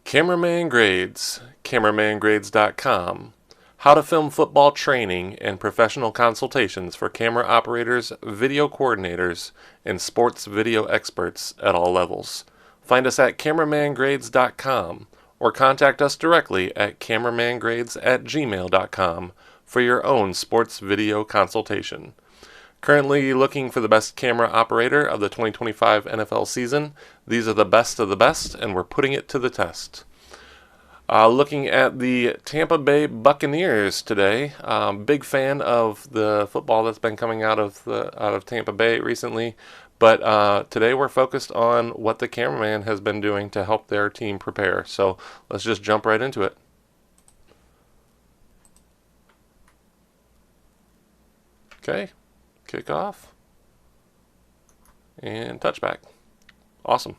Cameraman Grades, cameramangrades.com. How to film football training and professional consultations for camera operators, video coordinators, and sports video experts at all levels. Find us at cameramangrades.com or contact us directly at cameramangrades@gmail.com for your own sports video consultation. Currently looking for the best camera operator of the 2025 NFL season. These are the best of the best, and we're putting it to the test. Looking at the Tampa Bay Buccaneers today. Big fan of the football that's been coming out of Tampa Bay recently, but today we're focused on what the cameraman has been doing to help their team prepare. So let's just jump right into it. Okay. Kickoff and touchback. Awesome.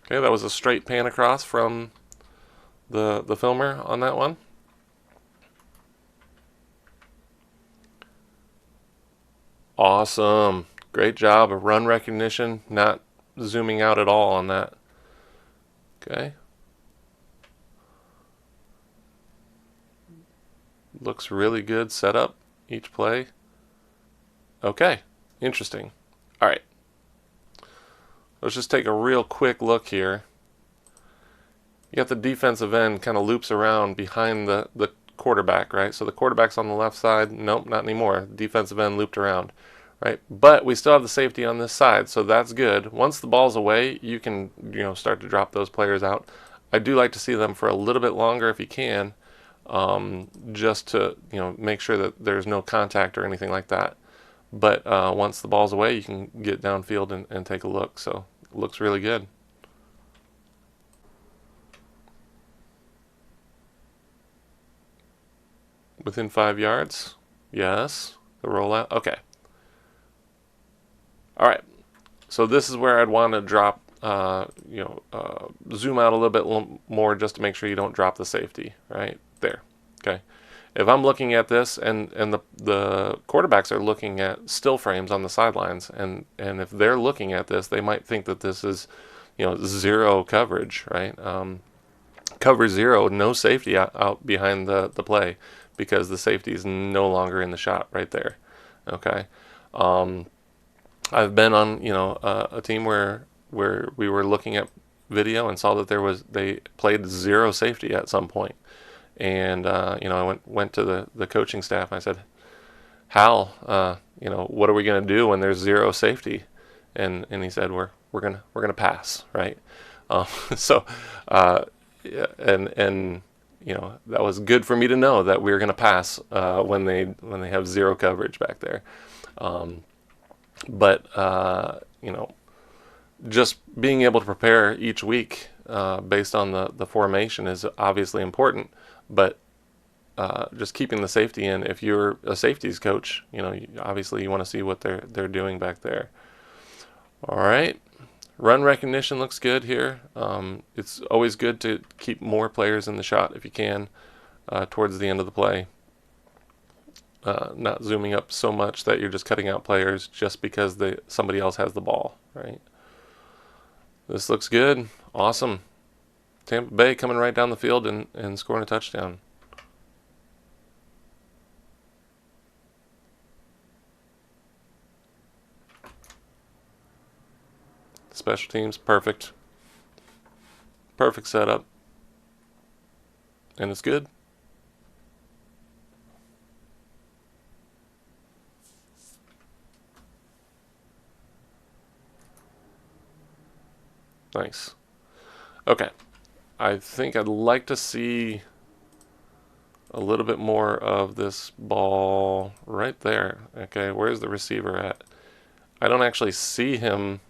Okay, that was a straight pan across from the filmer on that one. Awesome. Great job of run recognition, not zooming out at all on that. Okay. Looks really good setup. Each play. Okay, interesting. All right, let's just take a real quick look here. You got the defensive end kind of loops around behind the quarterback, right? So the quarterback's on the left side. Nope, not anymore. Defensive end looped around, right? But we still have the safety on this side, so that's good. Once the ball's away, you can start to drop those players out. I do like to see them for a little bit longer if you can. Just to make sure that there's no contact or anything like that. But once the ball's away, you can get downfield and take a look. So it looks really good. Within 5 yards, yes. The rollout, okay. All right. So this is where I'd want to drop, zoom out a little bit more just to make sure you don't drop the safety, right? There. Okay. If I'm looking at this and the quarterbacks are looking at still frames on the sidelines, and if they're looking at this, they might think that this is zero coverage, right? Cover zero, no safety out behind the play, because the safety is no longer in the shot right there. Okay. I've been on a team where we were looking at video and saw that they played zero safety at some point. And I went to the coaching staff and I said, Hal, what are we going to do when there's zero safety? And he said, we're gonna pass, right? That was good for me to know that we were going to pass when they have zero coverage back there. Just being able to prepare each week based on the formation is obviously important. But just keeping the safety in. If you're a safeties coach, obviously you want to see what they're doing back there. All right, run recognition looks good here. It's always good to keep more players in the shot if you can towards the end of the play. Not zooming up so much that you're just cutting out players just because somebody else has the ball, right? This looks good. Awesome. Tampa Bay coming right down the field and scoring a touchdown. Special teams, perfect. Perfect setup. And it's good. Nice. Okay. I think I'd like to see a little bit more of this ball right there. Okay, where's the receiver at? I don't actually see him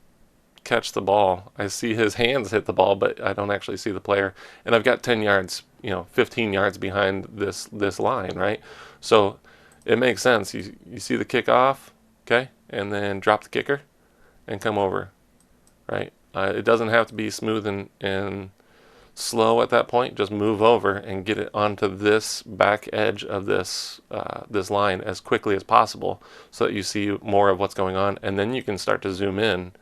catch the ball. I see his hands hit the ball, but I don't actually see the player. And I've got 10 yards, 15 yards behind this line, right? So it makes sense. You see the kickoff, okay, and then drop the kicker and come over, right? It doesn't have to be smooth and slow at that point. Just move over and get it onto this back edge of this line as quickly as possible so that you see more of what's going on, and then you can start to zoom in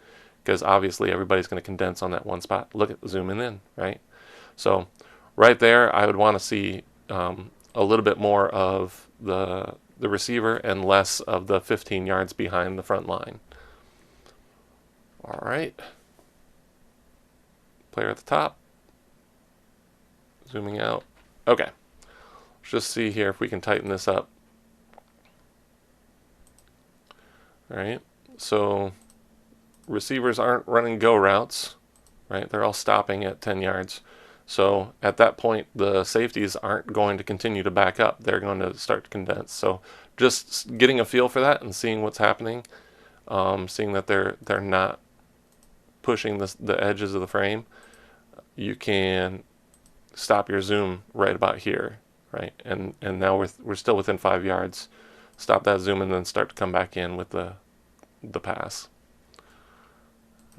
because obviously everybody's going to condense on that one spot. Look at zooming in, right? So right there, I would want to see a little bit more of the receiver and less of the 15 yards behind the front line. All right. Player at the top. Zooming out. Okay. Let's just see here if we can tighten this up. All right. So receivers aren't running go routes, right? They're all stopping at 10 yards. So at that point, the safeties aren't going to continue to back up. They're going to start to condense. So just getting a feel for that and seeing what's happening, seeing that they're not pushing the edges of the frame, you can stop your zoom right about here, right? And now we're still within 5 yards. Stop that zoom and then start to come back in with the pass.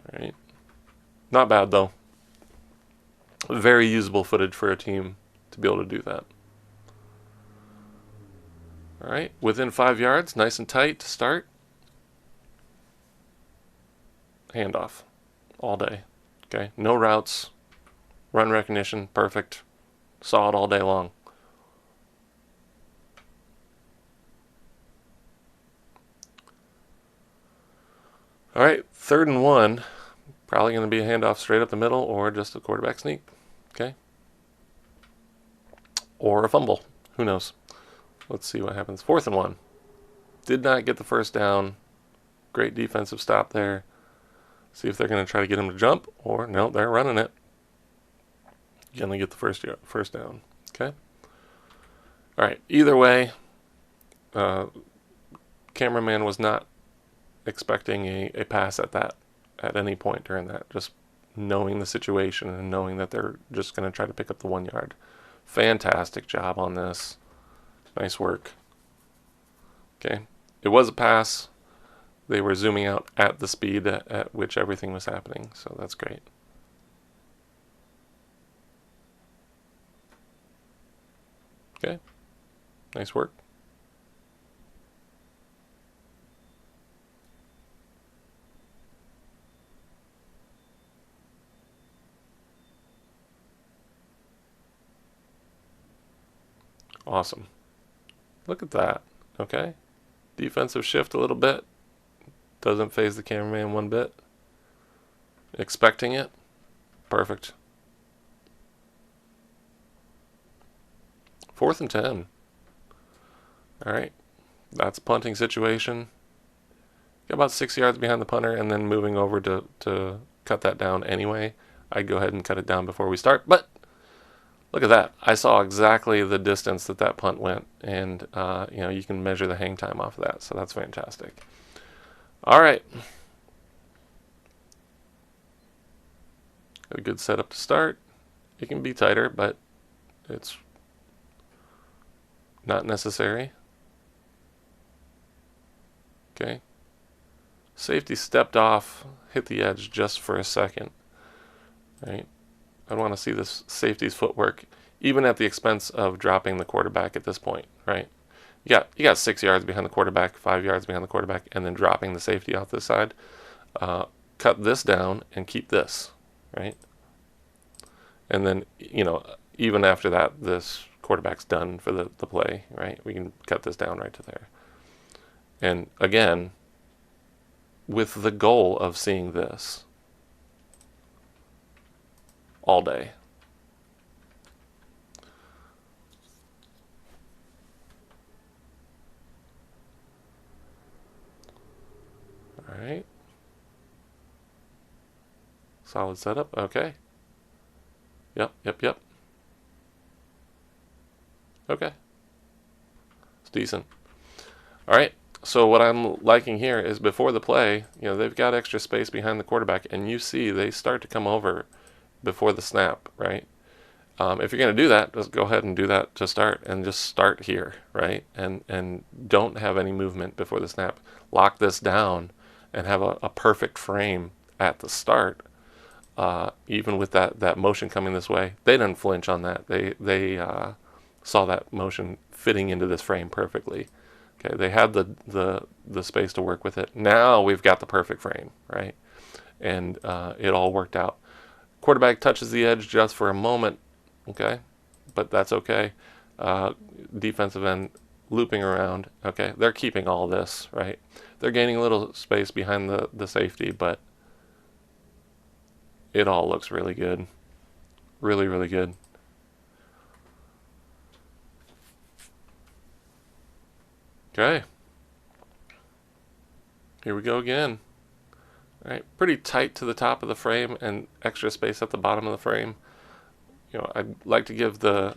All right. Not bad though. Very usable footage for a team to be able to do that. All right, within 5 yards, nice and tight to start. Handoff all day. Okay, no routes, run recognition, perfect. Saw it all day long. All right, 3rd and 1. Probably going to be a handoff straight up the middle or just a quarterback sneak. Okay. Or a fumble. Who knows? Let's see what happens. 4th and 1. Did not get the first down. Great defensive stop there. See if they're going to try to get him to jump, or no, they're running it. Going to get the first down. Okay. All right. Either way, cameraman was not expecting a pass at any point during that. Just knowing the situation and knowing that they're just going to try to pick up the 1 yard. Fantastic job on this. Nice work. Okay. It was a pass. They were zooming out at the speed at which everything was happening, so that's great. Okay. Nice work. Awesome. Look at that. Okay. Defensive shift a little bit. Doesn't phase the cameraman one bit. Expecting it. Perfect. 4th and 10. All right. That's a punting situation. Got about 6 yards behind the punter and then moving over to cut that down anyway. I'd go ahead and cut it down before we start, but look at that. I saw exactly the distance that punt went, and you can measure the hang time off of that, so that's fantastic. All right. Got a good setup to start. It can be tighter, but it's not necessary. Okay. Safety stepped off, hit the edge just for a second. Right. I want to see this safety's footwork, even at the expense of dropping the quarterback at this point, right? You got 6 yards behind the quarterback, 5 yards behind the quarterback, and then dropping the safety off this side. Cut this down and keep this, right? And then, even after that, this quarterback's done for the play, right? We can cut this down right to there. And again, with the goal of seeing this all day. All right. Solid setup. Okay. Yep. Okay. It's decent. All right. So what I'm liking here is before the play, they've got extra space behind the quarterback, and you see they start to come over before the snap, right? If you're going to do that, just go ahead and do that to start, and just start here, right? And don't have any movement before the snap. Lock this down and have a perfect frame at the start. Even with that motion coming this way, they didn't flinch on that. They saw that motion fitting into this frame perfectly. Okay, they had the space to work with it. Now we've got the perfect frame, right? and it all worked out. Quarterback touches the edge just for a moment, okay, but that's okay. Defensive end looping around, okay. They're keeping all this, right? They're gaining a little space behind the safety, but it all looks really good. Really, really good. Okay. Here we go again. All right, pretty tight to the top of the frame and extra space at the bottom of the frame. You know, I'd like to give the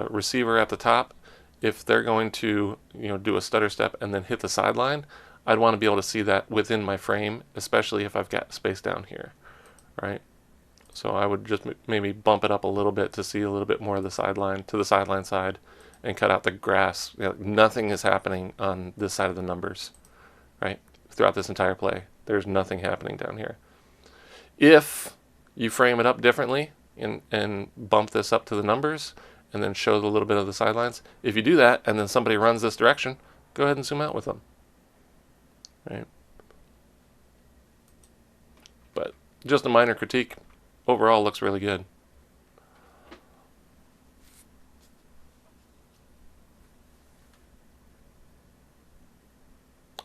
receiver at the top, if they're going to, you know, do a stutter step and then hit the sideline, I'd want to be able to see that within my frame, especially if I've got space down here, right? So I would just maybe bump it up a little bit to see a little bit more of the sideline to the sideline side and cut out the grass. You know, nothing is happening on this side of the numbers, right? Throughout this entire play, there's nothing happening down here. If you frame it up differently and bump this up to the numbers and then show a little bit of the sidelines, if you do that and then somebody runs this direction, go ahead and zoom out with them, right? But just a minor critique. Overall, looks really good.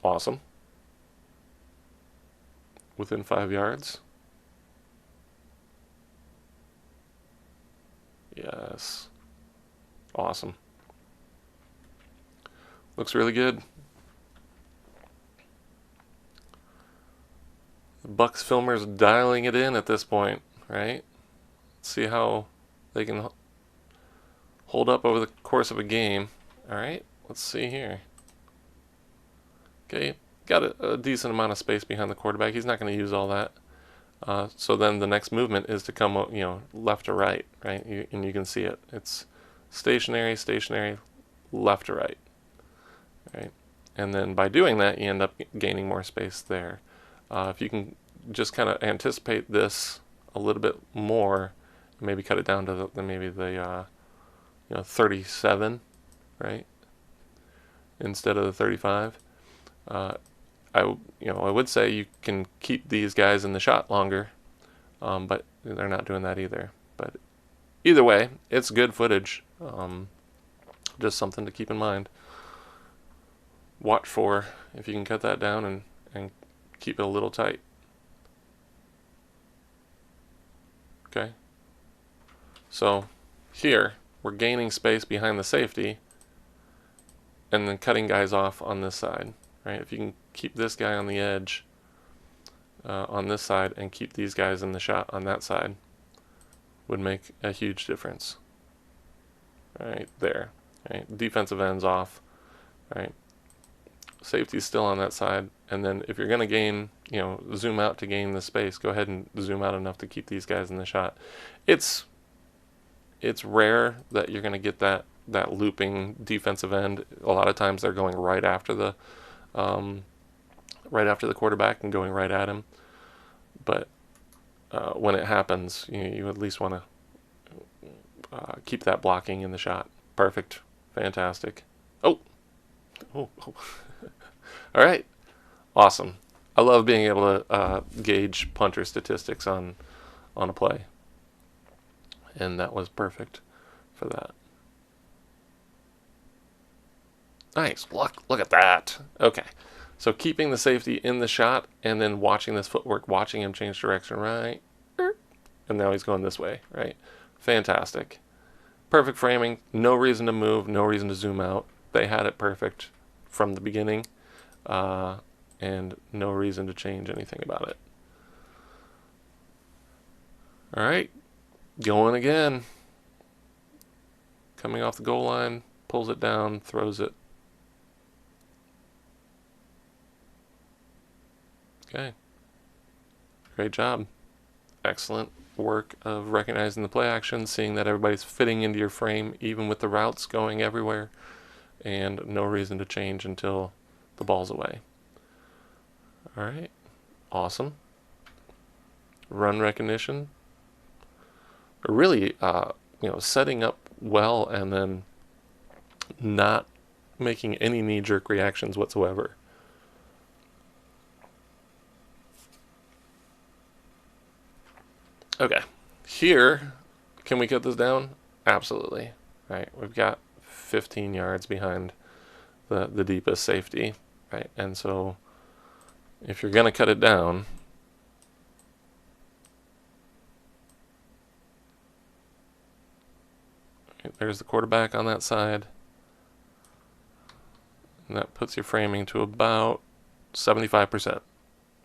Awesome. Within 5 yards. Yes. Awesome. Looks really good. The Bucs filmers dialing it in at this point, right? Let's see how they can hold up over the course of a game. All right, let's see here. Okay, got a decent amount of space behind the quarterback. He's not going to use all that. So then the next movement is to come, you know, left to right, right? And you can see it. It's stationary, stationary, left to right, right? And then by doing that, you end up gaining more space there. If you can just kind of anticipate this a little bit more, maybe cut it down to maybe the 37, right? Instead of the 35. I would say you can keep these guys in the shot longer, but they're not doing that either. But either way, it's good footage. Just something to keep in mind. Watch for if you can cut that down and keep it a little tight. Okay. So here we're gaining space behind the safety and then cutting guys off on this side. Right? If you can keep this guy on the edge on this side and keep these guys in the shot on that side, would make a huge difference. Right there. Right? Defensive ends off. Right? Safety's still on that side, and then if you're going to gain, you know, zoom out to gain the space, go ahead and zoom out enough to keep these guys in the shot. It's rare that you're going to get that looping defensive end. A lot of times they're going right after the quarterback and going right at him. But when it happens, you at least want to keep that blocking in the shot. Perfect. Fantastic. Oh. All right. Awesome. I love being able to gauge punter statistics on a play. And that was perfect for that. Nice. Look at that. Okay. So keeping the safety in the shot and then watching this footwork, watching him change direction, right? And now he's going this way, right? Fantastic. Perfect framing. No reason to move. No reason to zoom out. They had it perfect from the beginning. And no reason to change anything about it. All right. Going again. Coming off the goal line. Pulls it down. Throws it. Okay. Great job. Excellent work of recognizing the play action, seeing that everybody's fitting into your frame, even with the routes going everywhere, and no reason to change until the ball's away. All right. Awesome. Run recognition. Really, setting up well and then not making any knee-jerk reactions whatsoever. Okay, here, can we cut this down? Absolutely. Right, we've got 15 yards behind the deepest safety, right? And so if you're going to cut it down, there's the quarterback on that side, and that puts your framing to about 75%.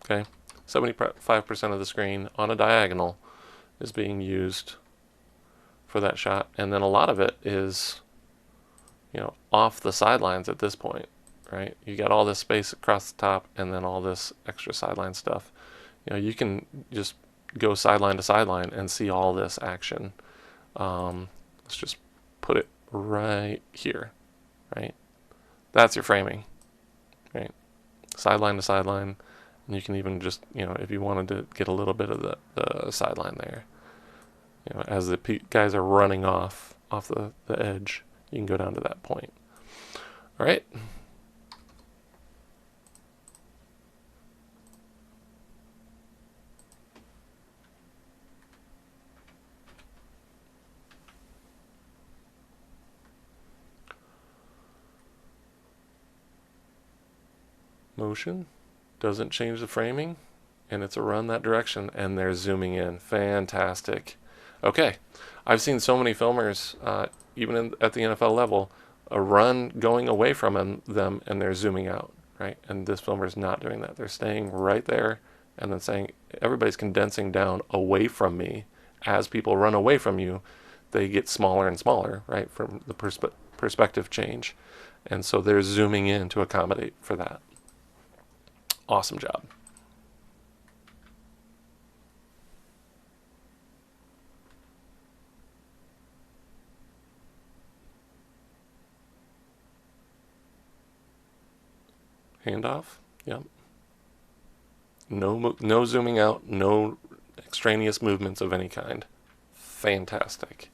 Okay, 75% of the screen on a diagonal is being used for that shot, and then a lot of it is, off the sidelines at this point, right? You got all this space across the top, and then all this extra sideline stuff. You can just go sideline to sideline and see all this action. Let's just put it right here, right? That's your framing, right? Sideline to sideline, and you can even just, if you wanted to get a little bit of the sideline there, as the guys are running off the edge, you can go down to that point. All right. Motion doesn't change the framing, and it's a run that direction, and they're zooming in. Fantastic. Okay, I've seen so many filmers, even at the NFL level, a run going away from them, and they're zooming out, right? And this filmer is not doing that. They're staying right there, and then saying, everybody's condensing down away from me. As people run away from you, they get smaller and smaller, right, from the perspective change. And so they're zooming in to accommodate for that. Awesome job. Handoff. Yep. No zooming out. No extraneous movements of any kind. Fantastic.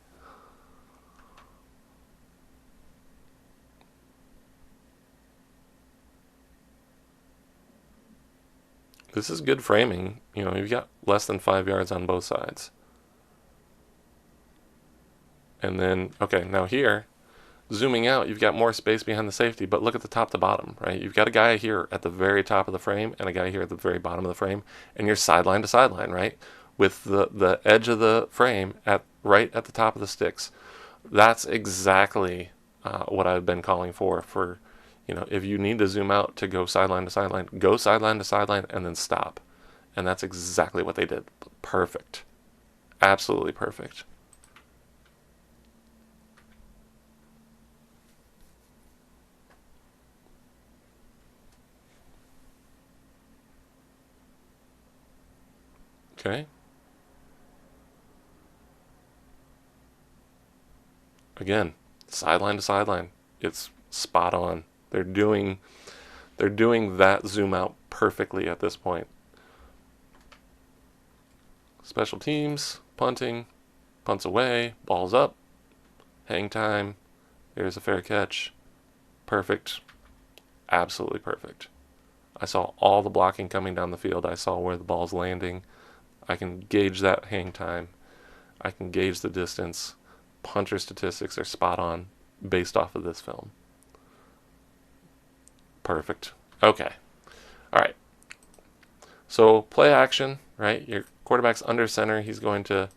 This is good framing. You've got less than 5 yards on both sides. And then, okay, now here, zooming out, you've got more space behind the safety, but look at the top to bottom, right? You've got a guy here at the very top of the frame and a guy here at the very bottom of the frame, and you're sideline to sideline, right? With the edge of the frame right at the top of the sticks. That's exactly what I've been calling for, if you need to zoom out to go sideline to sideline, and then stop. And that's exactly what they did. Perfect. Absolutely perfect. Okay. Again, sideline to sideline. It's spot on. They're doing that zoom out perfectly at this point. Special teams, punting, punts away, balls up, hang time. There's a fair catch. Perfect. Absolutely perfect. I saw all the blocking coming down the field. I saw where the ball's landing. I can gauge that hang time. I can gauge the distance. Punter statistics are spot on based off of this film. Perfect. Okay. All right. So play action, right? Your quarterback's under center. He's going to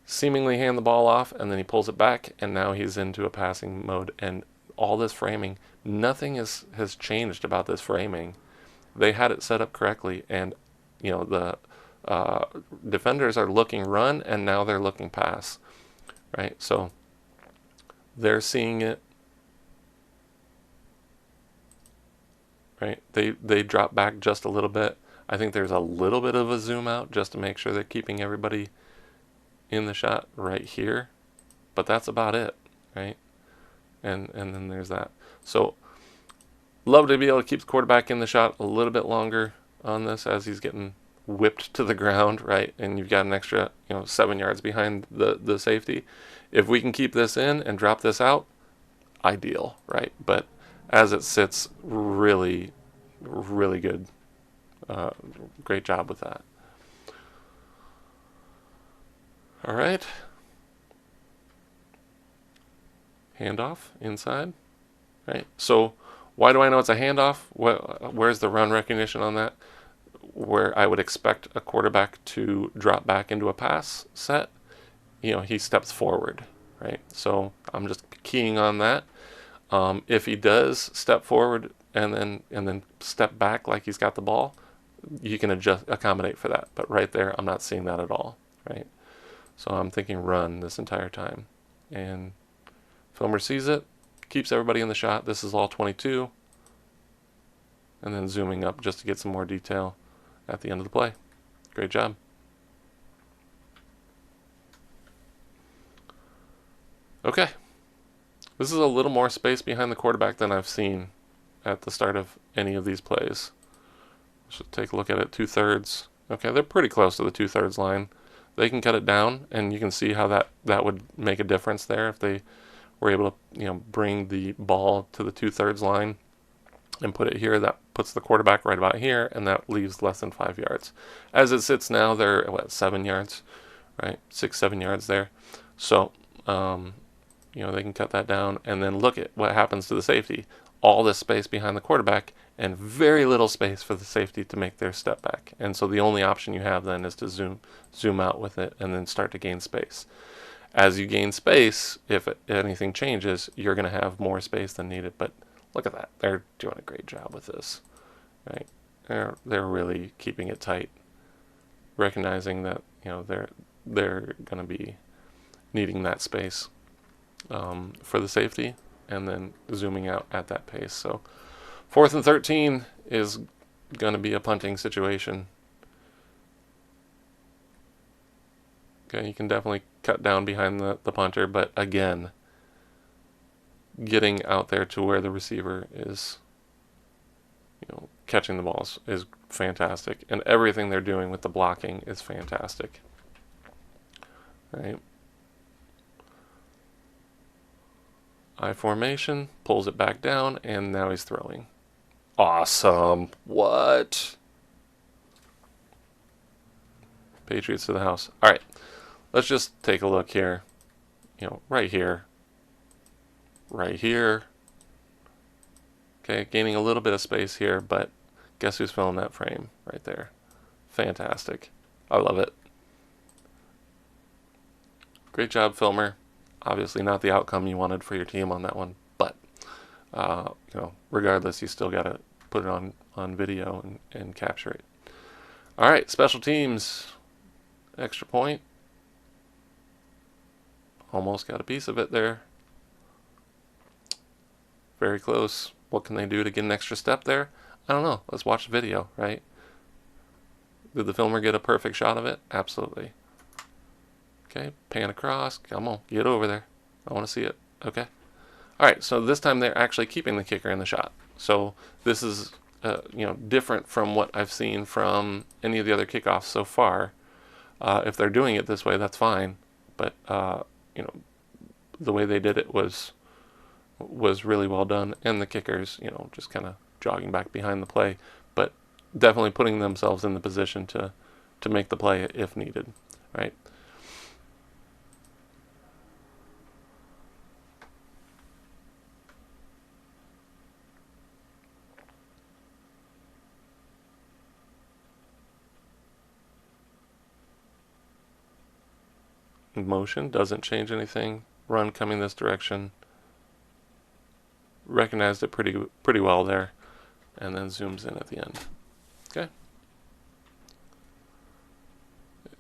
seemingly hand the ball off, and then he pulls it back, and now he's into a passing mode. And all this framing, nothing has changed about this framing. They had it set up correctly, and the defenders are looking run, and now they're looking pass, right? So they're seeing it, right? They drop back just a little bit. I think there's a little bit of a zoom out just to make sure they're keeping everybody in the shot right here, but that's about it, right? And then there's that. So love to be able to keep the quarterback in the shot a little bit longer on this as he's getting whipped to the ground, right? And you've got an extra, 7 yards behind the safety. If we can keep this in and drop this out, ideal, right? But as it sits, really, really good. Great job with that. All right. Handoff inside. Right. So why do I know it's a handoff? Where's the run recognition on that? Where I would expect a quarterback to drop back into a pass set, he steps forward, right? So I'm just keying on that. If he does step forward and then step back like he's got the ball, you can accommodate for that. But right there, I'm not seeing that at all, right? So I'm thinking run this entire time, and filmer sees it, keeps everybody in the shot. This is all 22, and then zooming up just to get some more detail at the end of the play. Great job. Okay. This is a little more space behind the quarterback than I've seen at the start of any of these plays. Should take a look at it. 2/3. Okay, they're pretty close to the 2/3 line. They can cut it down, and you can see how that would make a difference there if they were able to bring the ball to the 2/3 line and put it here. That puts the quarterback right about here, and that leaves less than 5 yards. As it sits now, they're 7 yards, right? 6-7 yards there. So they can cut that down, and then look at what happens to the safety. All this space behind the quarterback and very little space for the safety to make their step back. And so the only option you have then is to zoom out with it and then start to gain space. As you gain space, if anything changes, you're going to have more space than needed. But look at that. They're doing a great job with this, right? They're really keeping it tight, recognizing that they're going to be needing that space for the safety, and then zooming out at that pace. So 4th and 13 is going to be a punting situation. Okay, you can definitely cut down behind the punter, but again, getting out there to where the receiver is catching the balls is fantastic, and everything they're doing with the blocking is fantastic. Right? I formation, pulls it back down, and now he's throwing. Awesome. What? Patriots to the house. All right. Let's just take a look here. Right here. Right here. Okay, gaining a little bit of space here, but guess who's filling that frame right there? Fantastic. I love it. Great job, filmer. Obviously not the outcome you wanted for your team on that one, but regardless, you still got to put it on video and capture it. All right, special teams. Extra point. Almost got a piece of it there. Very close. What can they do to get an extra step there? I don't know. Let's watch the video, right? Did the filmer get a perfect shot of it? Absolutely. Okay, pan across. Come on, get over there. I want to see it. Okay. All right, so this time they're actually keeping the kicker in the shot. So this is, different from what I've seen from any of the other kickoffs so far. If they're doing it this way, that's fine. But, the way they did it was really well done. And the kickers, just kind of jogging back behind the play. But definitely putting themselves in the position to make the play if needed, right? Motion doesn't change anything. Run coming this direction. Recognized it pretty well there, and then zooms in at the end. Okay.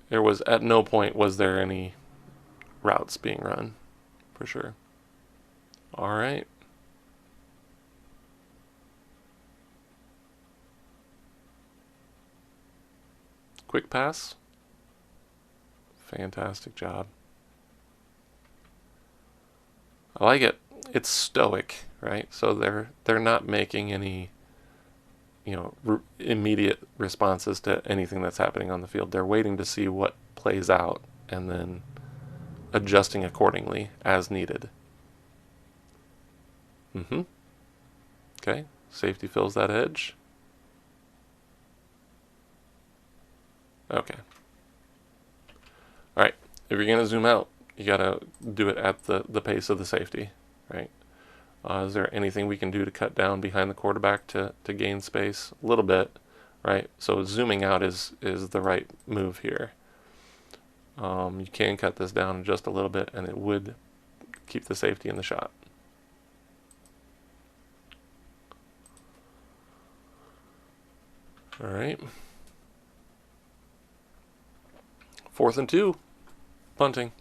There was at no point was there any routes being run, for sure. All right. Quick pass. Fantastic job. I like it. It's stoic, right? So they're not making any immediate responses to anything that's happening on the field. They're waiting to see what plays out and then adjusting accordingly as needed. Okay, safety fills that edge. Okay. All right, if you're going to zoom out, you got to do it at the pace of the safety, right? Is there anything we can do to cut down behind the quarterback to gain space? A little bit, right? So zooming out is the right move here. You can cut this down just a little bit, and it would keep the safety in the shot. All right. 4th and 2, punting.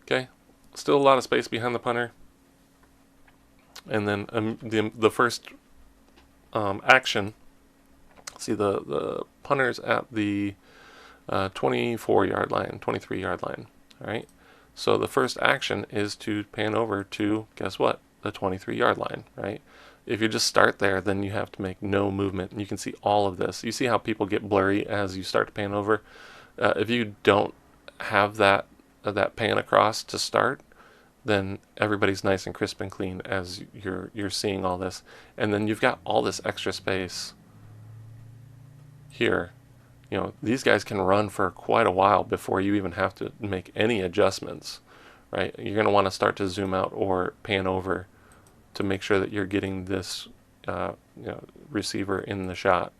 Okay, still a lot of space behind the punter. And then the first action, see the punter's at the 24-yard line, 23-yard line. All right. So the first action is to pan over to, guess what, the 23-yard line, right? If you just start there, then you have to make no movement. And you can see all of this. You see how people get blurry as you start to pan over? If you don't have that pan across to start, then everybody's nice and crisp and clean as you're seeing all this. And then you've got all this extra space here. You know, these guys can run for quite a while before you even have to make any adjustments, right? You're going to want to start to zoom out or pan over to make sure that you're getting this receiver in the shot.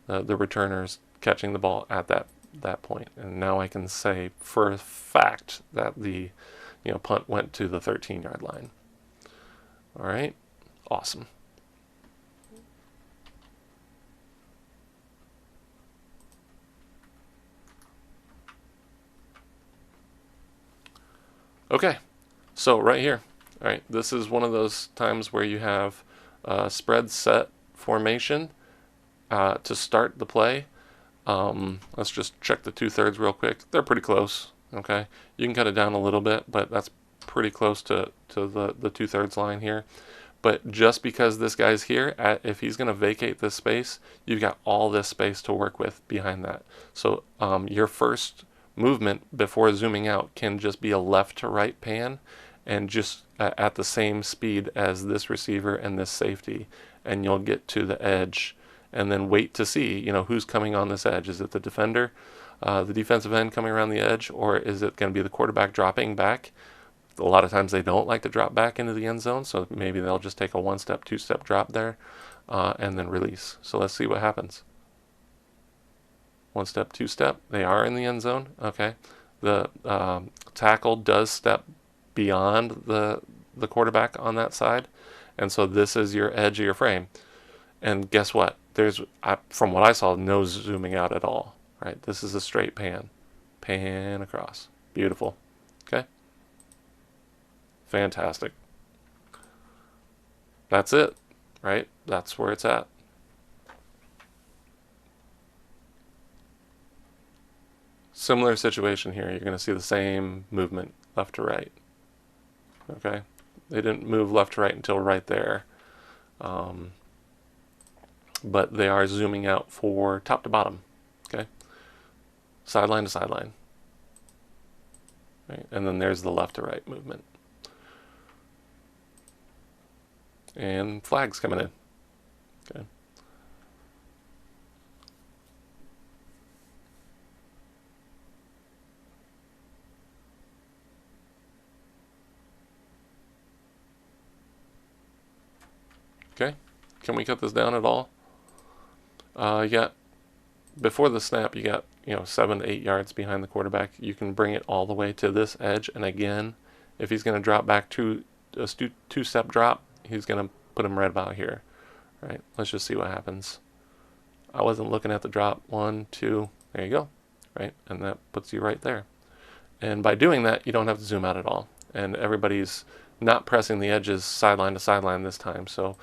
The returner's catching the ball at that point. And now I can say for a fact that the punt went to the 13-yard line. All right, awesome. Okay, so right here, all right, this is one of those times where you have spread set formation to start the play. Let's just check the 2/3 real quick. They're pretty close. Okay, you can cut it down a little bit, but that's pretty close to the 2/3 line here. But just because this guy's here, if he's going to vacate this space, you've got all this space to work with behind that. So your first movement before zooming out can just be a left to right pan, and just at the same speed as this receiver and this safety, and you'll get to the edge, and then wait to see who's coming on this edge. Is it the defender, the defensive end coming around the edge, or is it going to be the quarterback dropping back? A lot of times they don't like to drop back into the end zone, so maybe they'll just take a 1-step, 2-step drop there, and then release. So let's see what happens. 1-step, 2-step, they are in the end zone. Okay, the tackle does step beyond the quarterback on that side, and so this is your edge of your frame. And guess what? There's, from what I saw, no zooming out at all. Right, this is a straight pan across. Beautiful. Okay, fantastic. That's it, right? That's where it's at. Similar situation here. You're going to see the same movement left to right. Okay, they didn't move left to right until right there, but they are zooming out for top to bottom. Okay, sideline to sideline. Right, and then there's the left to right movement. And flags coming in. Okay. Okay, can we cut this down at all? Yeah, before the snap, you got 7 to 8 yards behind the quarterback. You can bring it all the way to this edge, and again, if he's going to drop back to a 2-step drop, he's going to put him right about here. Right, let's just see what happens. I wasn't looking at the drop. 1, 2, there you go. Right, and that puts you right there. And by doing that, you don't have to zoom out at all, and everybody's not pressing the edges sideline to sideline this time, so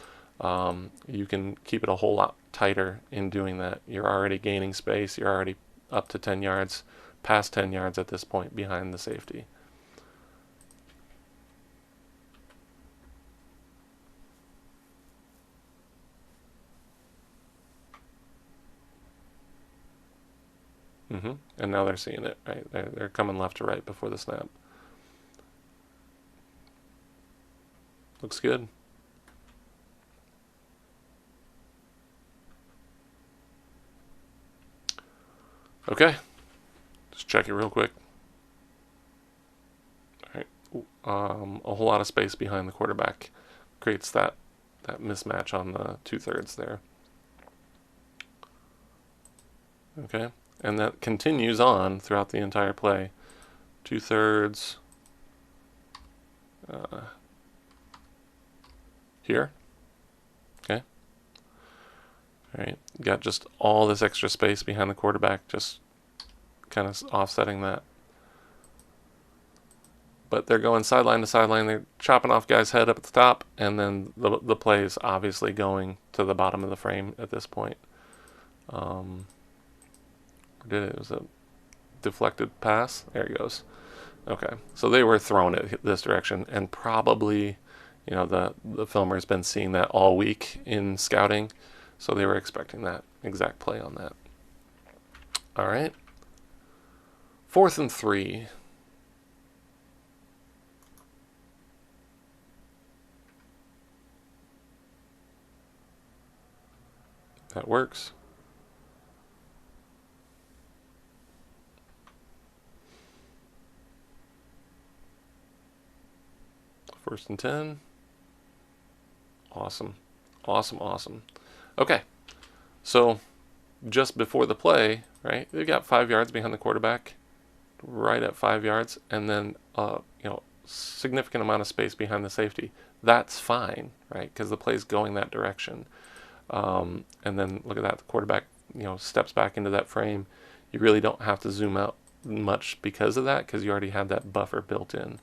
you can keep it a whole lot tighter in doing that. You're already gaining space. You're already up to 10 yards, past 10 yards at this point behind the safety. And now they're seeing it, right? They're coming left to right before the snap. Looks good. Okay, just check it real quick. a whole lot of space behind the quarterback. Creates that mismatch on the 2/3 there. Okay, and that continues on throughout the entire play. 2/3 here. Okay. All right, got just all this extra space behind the quarterback, just kind of offsetting that. But they're going sideline to sideline. They're chopping off guys' head up at the top, and then the play is obviously going to the bottom of the frame at this point. It was a deflected pass. There he goes. Okay, so they were throwing it this direction, and probably, the filmer's been seeing that all week in scouting, so they were expecting that exact play on that. All right, 4th and 3. That works. First and 10. Awesome. Awesome, awesome. Okay, so just before the play, right, they got 5 yards behind the quarterback, right at 5 yards, and then, significant amount of space behind the safety. That's fine, right, because the play's going that direction. And then look at that, the quarterback, steps back into that frame. You really don't have to zoom out much because of that, because you already had that buffer built in,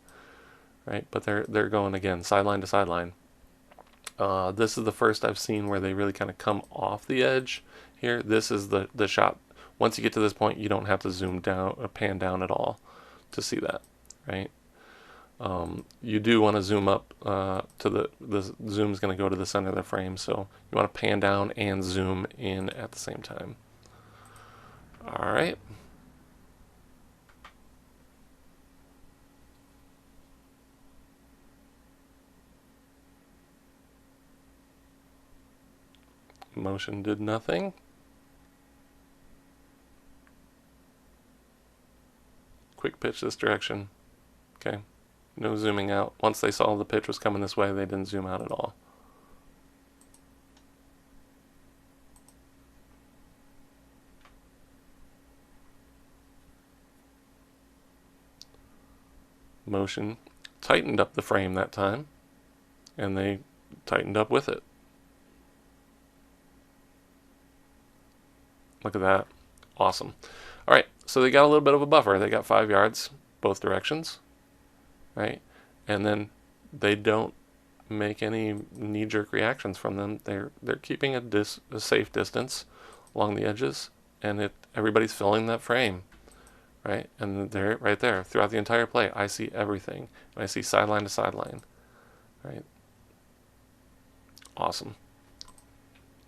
right? But they're going again sideline to sideline. This is the first I've seen where they really kind of come off the edge here. This is the shot. Once you get to this point, you don't have to zoom down or pan down at all to see that, right? You do want to zoom up to the zoom is going to go to the center of the frame, so you want to pan down and zoom in at the same time. All right. Motion did nothing. Quick pitch this direction. Okay. No zooming out. Once they saw the pitch was coming this way, they didn't zoom out at all. Motion tightened up the frame that time, and they tightened up with it. Look at that. Awesome. All right, so they got a little bit of a buffer. They got 5 yards both directions, right? And then they don't make any knee-jerk reactions from them. They're keeping a safe distance along the edges, and everybody's filling that frame, right? And they're right there throughout the entire play. I see everything. And I see sideline to sideline, right? Awesome.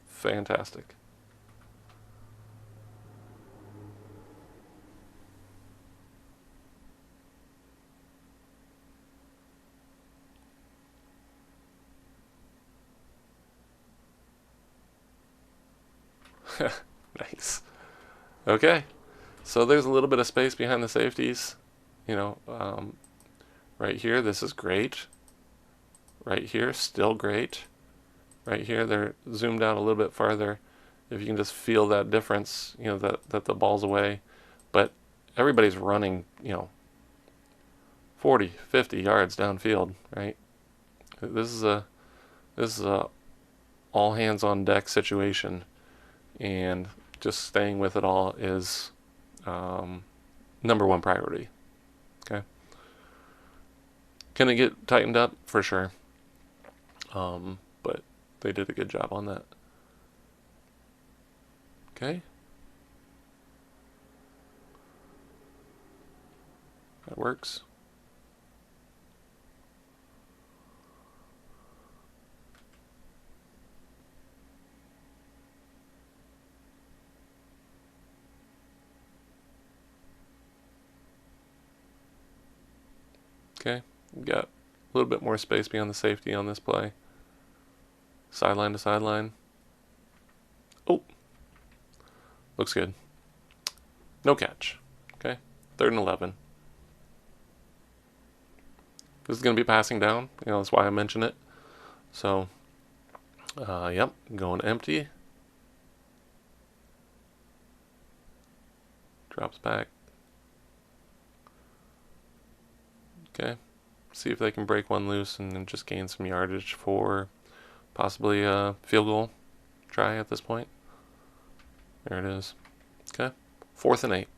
Fantastic. Nice. Okay, so there's a little bit of space behind the safeties. Right here, this is great. Right here, still great. Right here, they're zoomed out a little bit farther. If you can just feel that difference, that the ball's away. But everybody's running, 40, 50 yards downfield, right? This is a all hands on deck situation, and just staying with it all is number one priority. Okay. Can it get tightened up? For sure. But they did a good job on that. Okay. That works. Okay, we've got a little bit more space beyond the safety on this play. Sideline to sideline. Oh, looks good. No catch. Okay, 3rd and 11. This is going to be passing down. That's why I mentioned it. So, yep, going empty. Drops back. Okay. See if they can break one loose and then just gain some yardage for possibly a field goal try at this point. There it is. Okay. 4th and 8.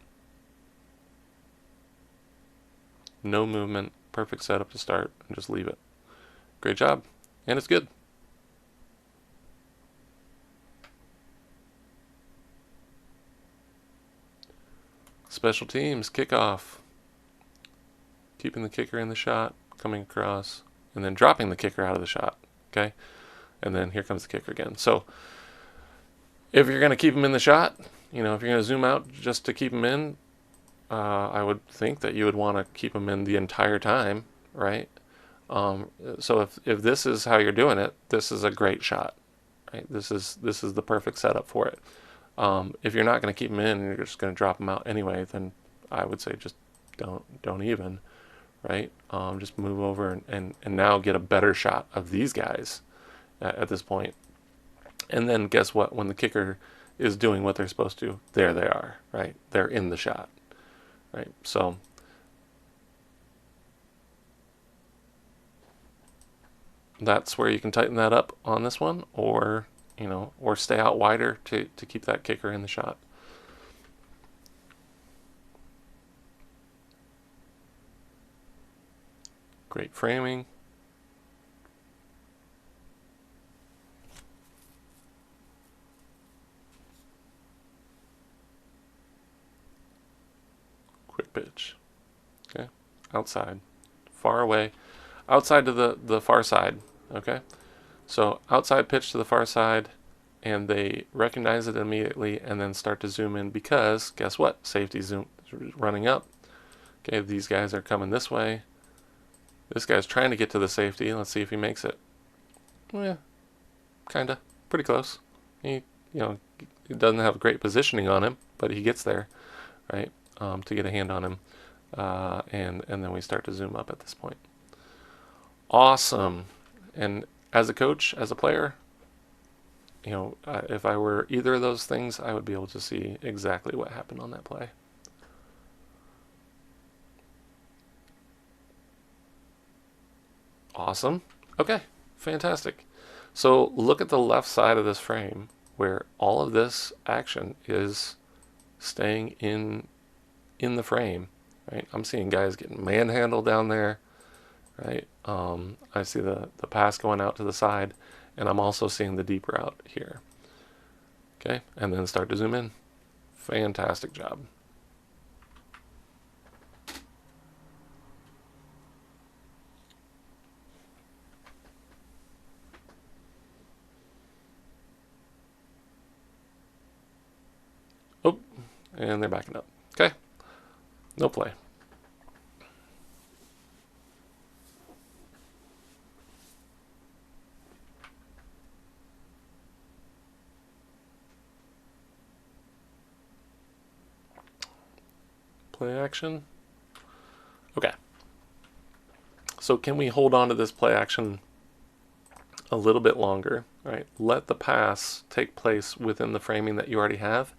No movement. Perfect setup to start and just leave it. Great job. And it's good. Special teams, kickoff. Keeping the kicker in the shot, coming across, and then dropping the kicker out of the shot. Okay? And then here comes the kicker again. So if you're going to keep him in the shot, if you're going to zoom out just to keep him in, I would think that you would want to keep him in the entire time, right? So if this is how you're doing it, this is a great shot, right? This is the perfect setup for it. If you're not going to keep him in and you're just going to drop him out anyway, then I would say just don't even, right? Just move over and now get a better shot of these guys at this point. And then guess what? When the kicker is doing what they're supposed to, there they are, right? They're in the shot, right? So that's where you can tighten that up on this one, or stay out wider to keep that kicker in the shot. Great framing. Quick pitch. Okay. Outside. Far away. Outside to the far side. Okay. So outside pitch to the far side, and they recognize it immediately and then start to zoom in because guess what? Safety zoom running up. Okay, these guys are coming this way. This guy's trying to get to the safety. Let's see if he makes it. Yeah, kinda. Pretty close. He doesn't have great positioning on him, but he gets there, right? To get a hand on him. And then we start to zoom up at this point. Awesome. And as a coach, as a player, if I were either of those things, I would be able to see exactly what happened on that play. Awesome. Okay, fantastic. So look at the left side of this frame where all of this action is staying in the frame, right? I'm seeing guys getting manhandled down there, right? I see the pass going out to the side, and I'm also seeing the deep route here. Okay, and then start to zoom in. Fantastic job. Oh, and they're backing up. Okay, no play. Play action. Okay. So can we hold on to this play action a little bit longer, right? Let the pass take place within the framing that you already have.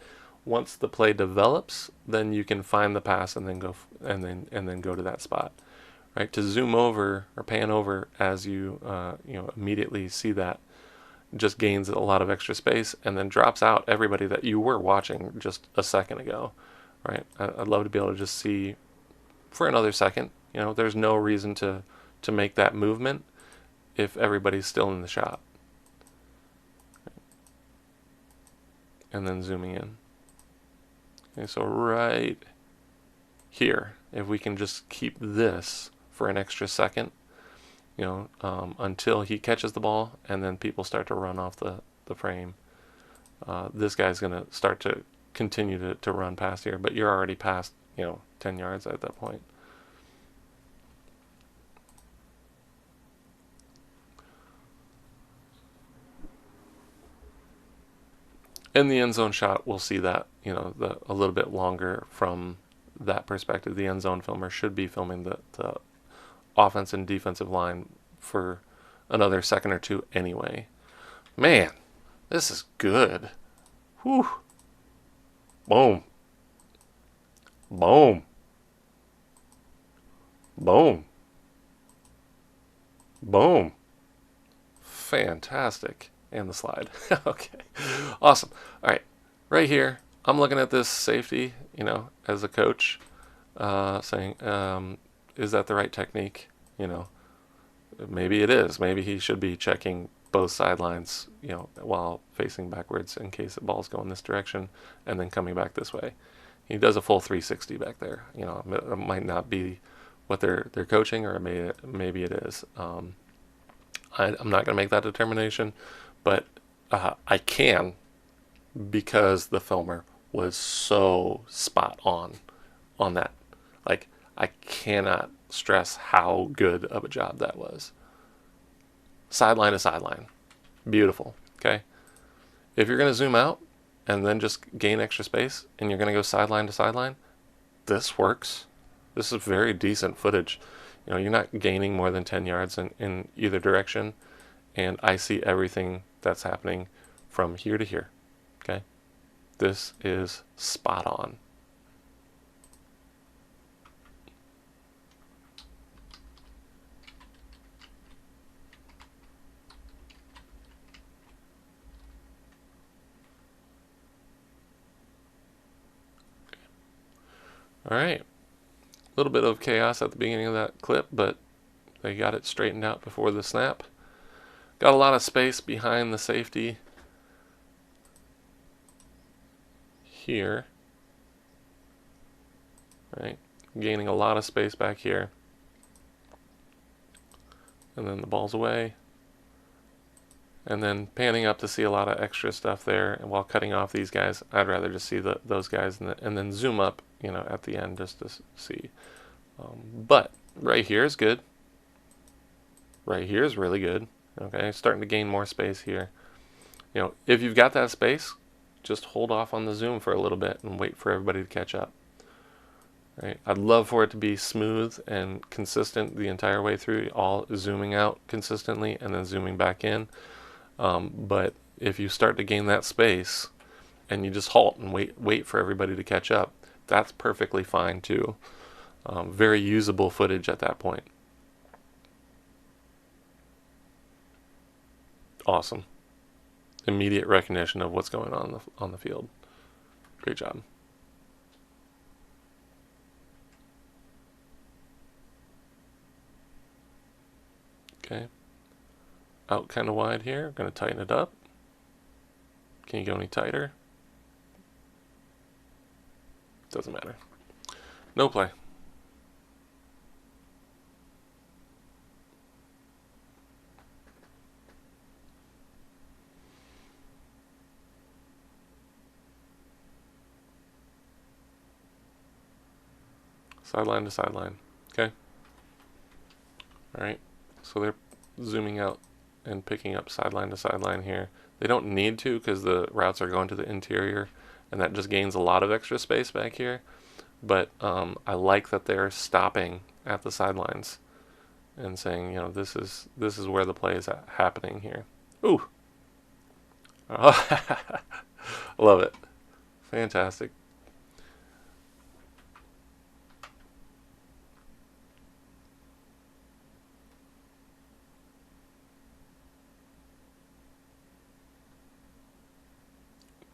Once the play develops, then you can find the pass and then go go to that spot, right? To zoom over or pan over as you immediately see that just gains a lot of extra space and then drops out everybody that you were watching just a second ago, right? I'd love to be able to just see for another second. There's no reason to make that movement if everybody's still in the shot. And then zooming in. Okay, so right here, if we can just keep this for an extra second, until he catches the ball and then people start to run off the frame. This guy's going to start to continue to run past here, but you're already past, 10 yards at that point. In the end zone shot, we'll see that, a little bit longer from that perspective. The end zone filmer should be filming the offense and defensive line for another second or two anyway. Man, this is good. Whew. Boom. Boom. Boom. Boom. Fantastic. And the slide. Okay. Awesome. All right. Right here, I'm looking at this safety, as a coach, saying, is that the right technique? Maybe it is. Maybe he should be checking both sidelines, while facing backwards in case the ball's going this direction and then coming back this way. He does a full 360 back there. It might not be what they're coaching, or maybe it is. I'm not going to make that determination, but I can, because the filmer was so spot on that. Like, I cannot stress how good of a job that was. Sideline to sideline. Beautiful. Okay? If you're going to zoom out and then just gain extra space and you're going to go sideline to sideline, this works. This is very decent footage. You're not gaining more than 10 yards in either direction, and I see everything that's happening from here to here. Okay? This is spot on. All right. A little bit of chaos at the beginning of that clip, but they got it straightened out before the snap. Got a lot of space behind the safety here. Right? Gaining a lot of space back here. And then the ball's away. And then panning up to see a lot of extra stuff there. And while cutting off these guys, I'd rather just see those guys and then zoom up, at the end just to see. But right here is good. Right here is really good. Okay, starting to gain more space here. If you've got that space, just hold off on the zoom for a little bit and wait for everybody to catch up. Right? I'd love for it to be smooth and consistent the entire way through, all zooming out consistently and then zooming back in. But if you start to gain that space and you just halt and wait for everybody to catch up, that's perfectly fine too. Very usable footage at that point. Awesome. Immediate recognition of what's going on the field. Great job. Okay. Out kind of wide here. Going to tighten it up. Can you go any tighter? Doesn't matter. No play. Sideline to sideline. Okay. Alright. So they're zooming out and picking up sideline to sideline here. They don't need to because the routes are going to the interior, and that just gains a lot of extra space back here. But I like that they're stopping at the sidelines and saying, this is where the play is happening here. Ooh. Oh, love it. Fantastic.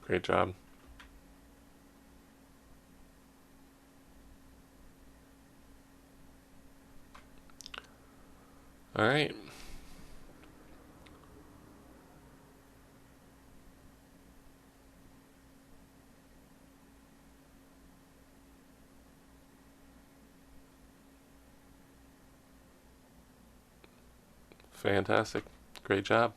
Great job. All right. Fantastic. Great job.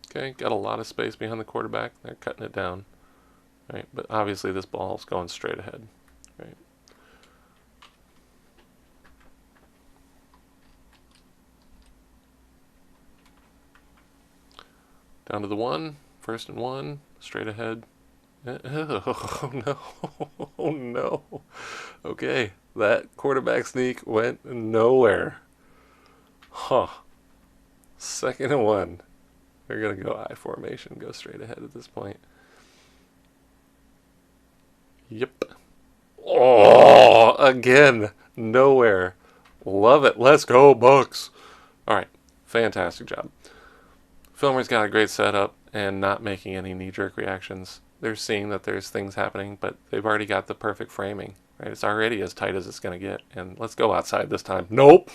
Okay, got a lot of space behind the quarterback. They're cutting it down. Right, but obviously this ball's going straight ahead. Right. Down to the 1. 1st and 1. Straight ahead. Oh no. Oh no. Okay. That quarterback sneak went nowhere. Huh. 2nd and 1. They're going to go I formation. Go straight ahead at this point. Yep. Oh, again. Nowhere. Love it. Let's go, Bucks. All right. Fantastic job. Filmer's got a great setup and not making any knee-jerk reactions. They're seeing that there's things happening, but they've already got the perfect framing. Right? It's already as tight as it's going to get. And let's go outside this time. Nope.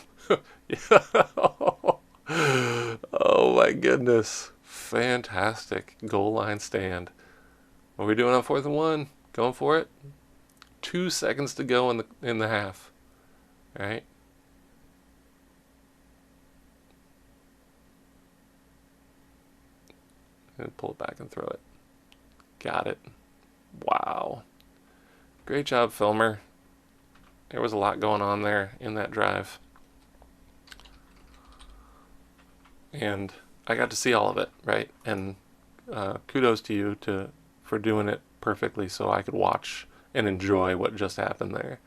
Oh my goodness. Fantastic goal line stand. What are we doing on 4th and 1? Going for it? 2 seconds to go in the half. All right. And pull it back and throw it. Got it. Wow. Great job, Filmer. There was a lot going on there in that drive. And I got to see all of it, right? And kudos to you for doing it perfectly so I could watch and enjoy what just happened there.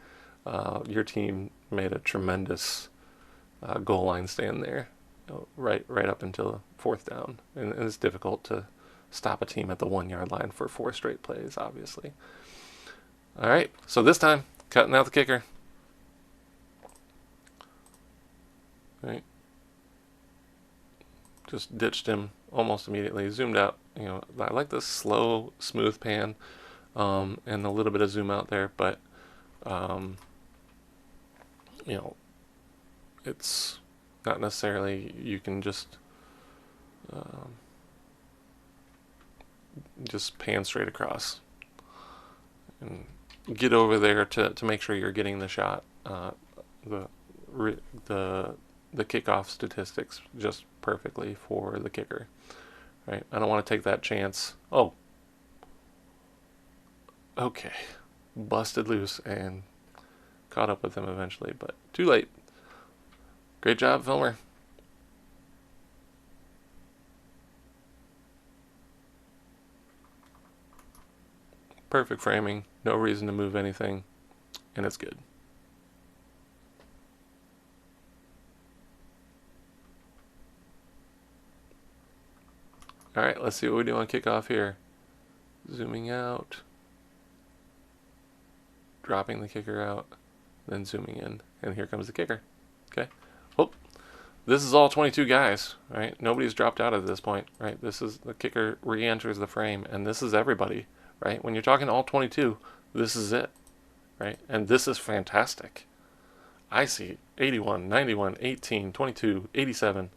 Your team made a tremendous goal line stand there, right up until 4th down. And it's difficult to stop a team at the 1-yard line for 4 straight plays, obviously. All right, so this time, cutting out the kicker. All right. Just ditched him almost immediately. Zoomed out. You know, I like this slow, smooth pan, and a little bit of zoom out there, but you know, it's not necessarily you can just pan straight across and get over there to make sure you're getting the shot. The kickoff statistics just perfectly for the kicker, right? I don't want to take that chance. Oh, okay, busted loose and caught up with him eventually, but too late. Great job, Filmer. Perfect framing, no reason to move anything, and it's good. All right, let's see what we do on kickoff here. Zooming out, dropping the kicker out, then zooming in, and here comes the kicker. Okay. Oh, this is all 22 guys, right? Nobody's dropped out at this point, right? This is the kicker re-enters the frame, and this is everybody, right? When you're talking all 22, this is it, right? And this is fantastic. I see 81, 91, 18, 22, 87,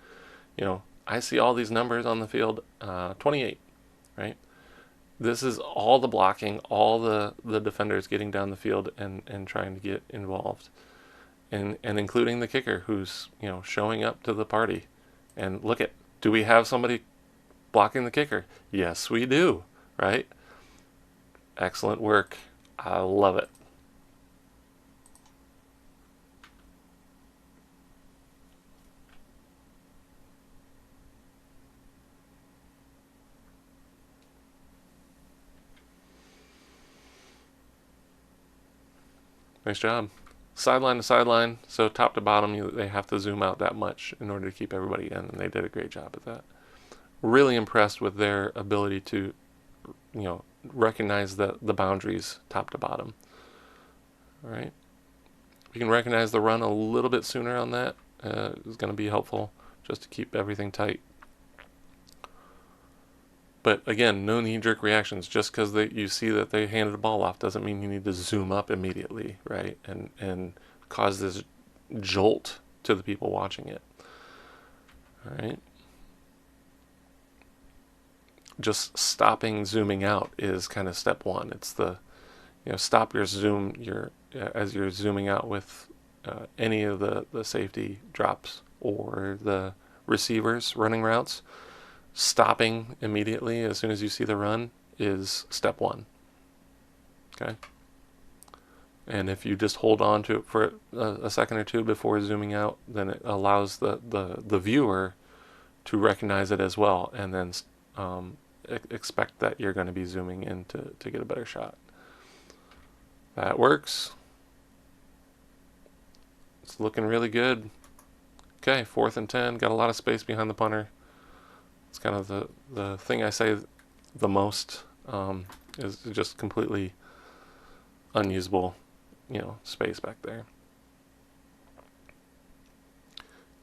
you know, I see all these numbers on the field, 28, right? This is all the blocking, all the defenders getting down the field and trying to get involved. And including the kicker who's, you know, showing up to the party. And look at, do we have somebody blocking the kicker? Yes, we do, right? Excellent work. I love it. Nice job. Sideline to sideline, so top to bottom, they have to zoom out that much in order to keep everybody in, and they did a great job at that. Really impressed with their ability to, you know, recognize the boundaries top to bottom. All right. If you can recognize the run a little bit sooner on that, is going to be helpful just to keep everything tight. But again, no knee-jerk reactions. Just because you see that they handed the ball off doesn't mean you need to zoom up immediately, right? And cause this jolt to the people watching it. All right. Just stopping zooming out is kind of step one. It's the, you know, stop your zoom as you're zooming out with any of the safety drops or the receivers running routes. Stopping immediately as soon as you see the run is step one. Okay. And if you just hold on to it for a second or two before zooming out, then it allows the viewer to recognize it as well, and then expect that you're going to be zooming in to get a better shot. That works. It's looking really good. Okay, 4th and 10. Got a lot of space behind the punter. It's kind of the thing I say the most, is just completely unusable, space back there.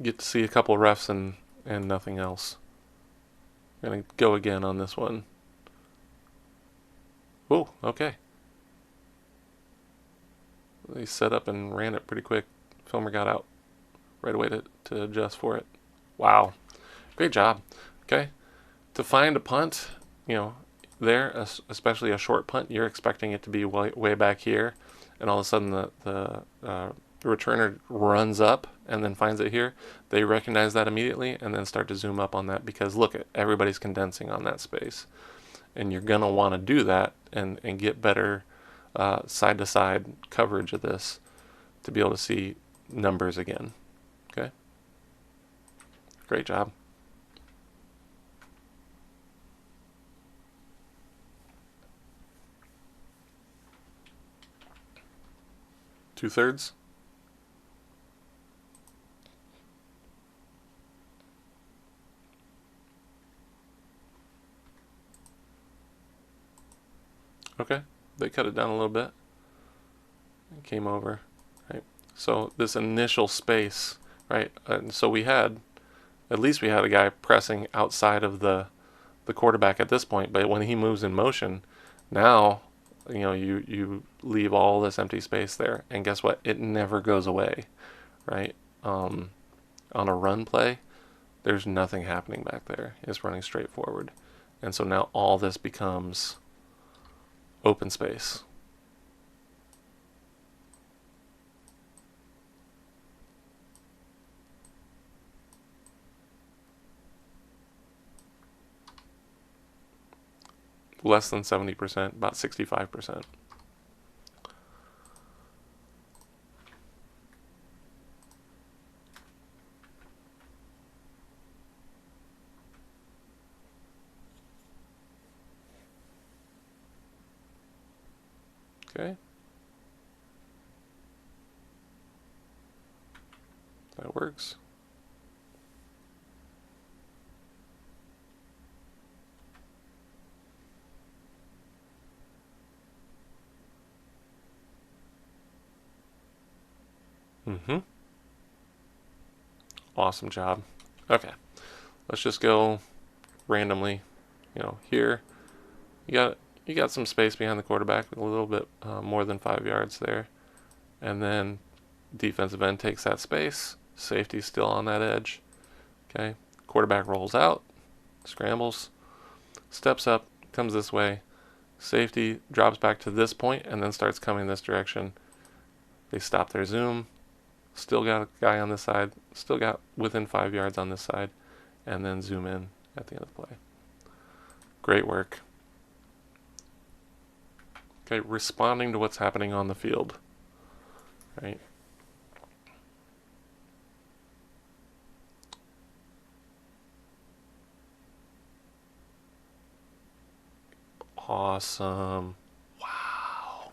Get to see a couple refs and nothing else. I'm going to go again on this one. Oh, okay. They set up and ran it pretty quick. Filmer got out right away to adjust for it. Wow. Great job. Okay. To find a punt, there, especially a short punt, you're expecting it to be way back here, and all of a sudden the returner runs up and then finds it here. They recognize that immediately and then start to zoom up on that, because look, everybody's condensing on that space, and you're gonna want to do that and get better side to side coverage of this to be able to see numbers again. Okay, great job. Two-thirds. Okay, they cut it down a little bit and came over, right? So this initial space, right? And so at least we had a guy pressing outside of the quarterback at this point, but when he moves in motion, now, you leave all this empty space there, and guess what? It never goes away, right? On a run play, there's nothing happening back there. It's running straight forward. And so now all this becomes open space. Less than 70%, about 65%. Okay. That works. Mm-hmm. Awesome job. Okay. Let's just go randomly. Here you got some space behind the quarterback, a little bit more than 5 yards there, and then defensive end takes that space. Safety's still on that edge. Okay. Quarterback rolls out, scrambles, steps up, comes this way. Safety drops back to this point and then starts coming this direction. They stop their zoom. Still got a guy on this side. Still got within 5 yards on this side. And then zoom in at the end of the play. Great work. Okay, responding to what's happening on the field. Right? Awesome. Wow.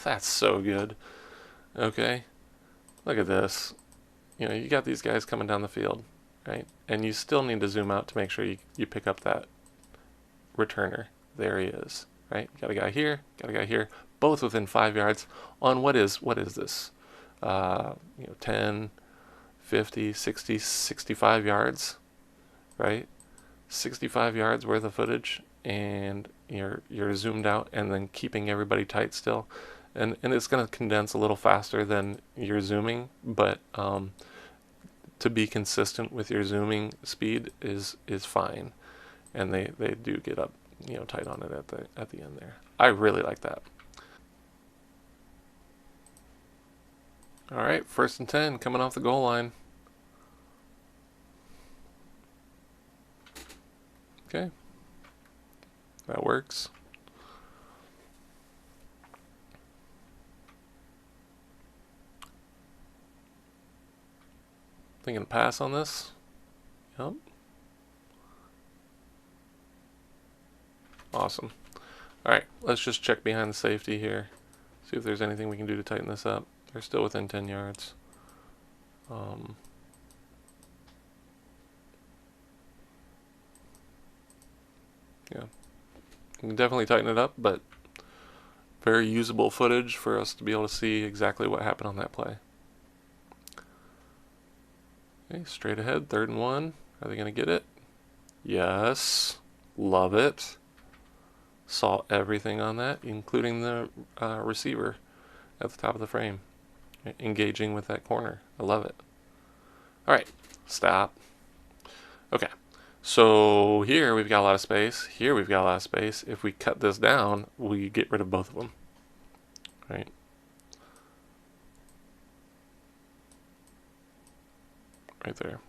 That's so good. Okay. Look at this. You got these guys coming down the field, right? And you still need to zoom out to make sure you pick up that returner. There he is, right? Got a guy here, got a guy here, both within 5 yards on what is this? 10, 50, 60, 65 yards, right? 65 yards worth of footage, and you're zoomed out and then keeping everybody tight still. And it's going to condense a little faster than your zooming, but to be consistent with your zooming speed is fine. And they do get up, tight on it at the end there. I really like that. All right, 1st and 10 coming off the goal line. Okay, that works. Thinking pass on this. Yep. Awesome. All right, let's just check behind the safety here. See if there's anything we can do to tighten this up. They're still within 10 yards. Yeah, you can definitely tighten it up, but very usable footage for us to be able to see exactly what happened on that play. Okay, straight ahead, 3rd and 1. Are they going to get it? Yes. Love it. Saw everything on that, including the receiver at the top of the frame, engaging with that corner. I love it. All right, stop. Okay, so here we've got a lot of space. Here we've got a lot of space. If we cut this down, we get rid of both of them. Right. Right there.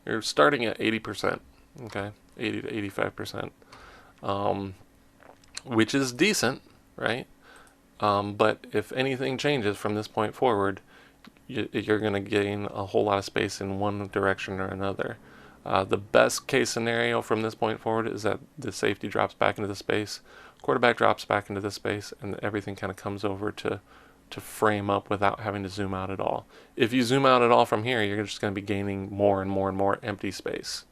You're starting at 80%. Okay, 80 to 85%, which is decent, right? But if anything changes from this point forward, you're going to gain a whole lot of space in one direction or another. The best case scenario from this point forward is that the safety drops back into the space, quarterback drops back into the space, and everything kind of comes over to frame up without having to zoom out at all. If you zoom out at all from here, you're just going to be gaining more and more and more empty space.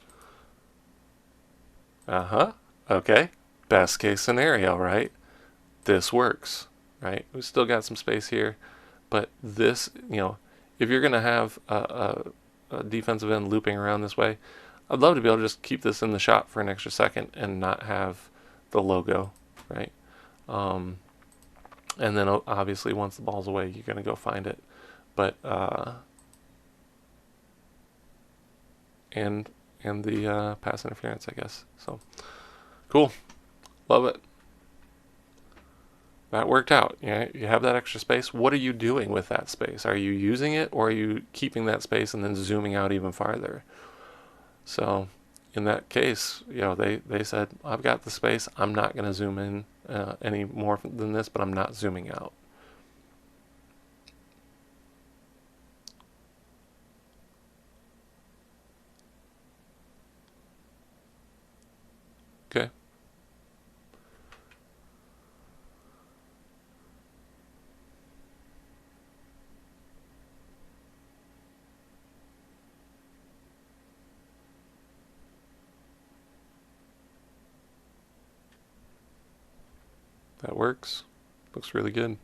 Okay. Best case scenario, right? This works, right? We've still got some space here, but this, if you're going to have a defensive end looping around this way, I'd love to be able to just keep this in the shot for an extra second and not have the logo, right? And then obviously once the ball's away, you're going to go find it. But and the pass interference, I guess. So cool, love it. That worked out. Yeah, you have that extra space. What are you doing with that space? Are you using it, or are you keeping that space and then zooming out even farther? So in that case, they said, I've got the space. I'm not going to zoom in any more than this, but I'm not zooming out. Okay. That works. Looks really good.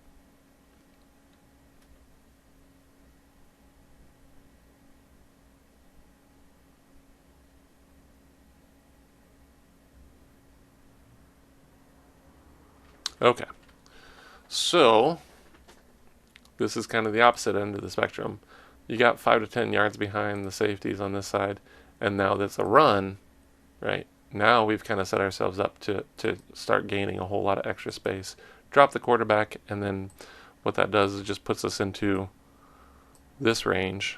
Okay. So this is kind of the opposite end of the spectrum. You got 5 to 10 yards behind the safeties on this side, and now that's a run, right? Now we've kind of set ourselves up to start gaining a whole lot of extra space. Drop the quarterback, and then what that does is it just puts us into this range,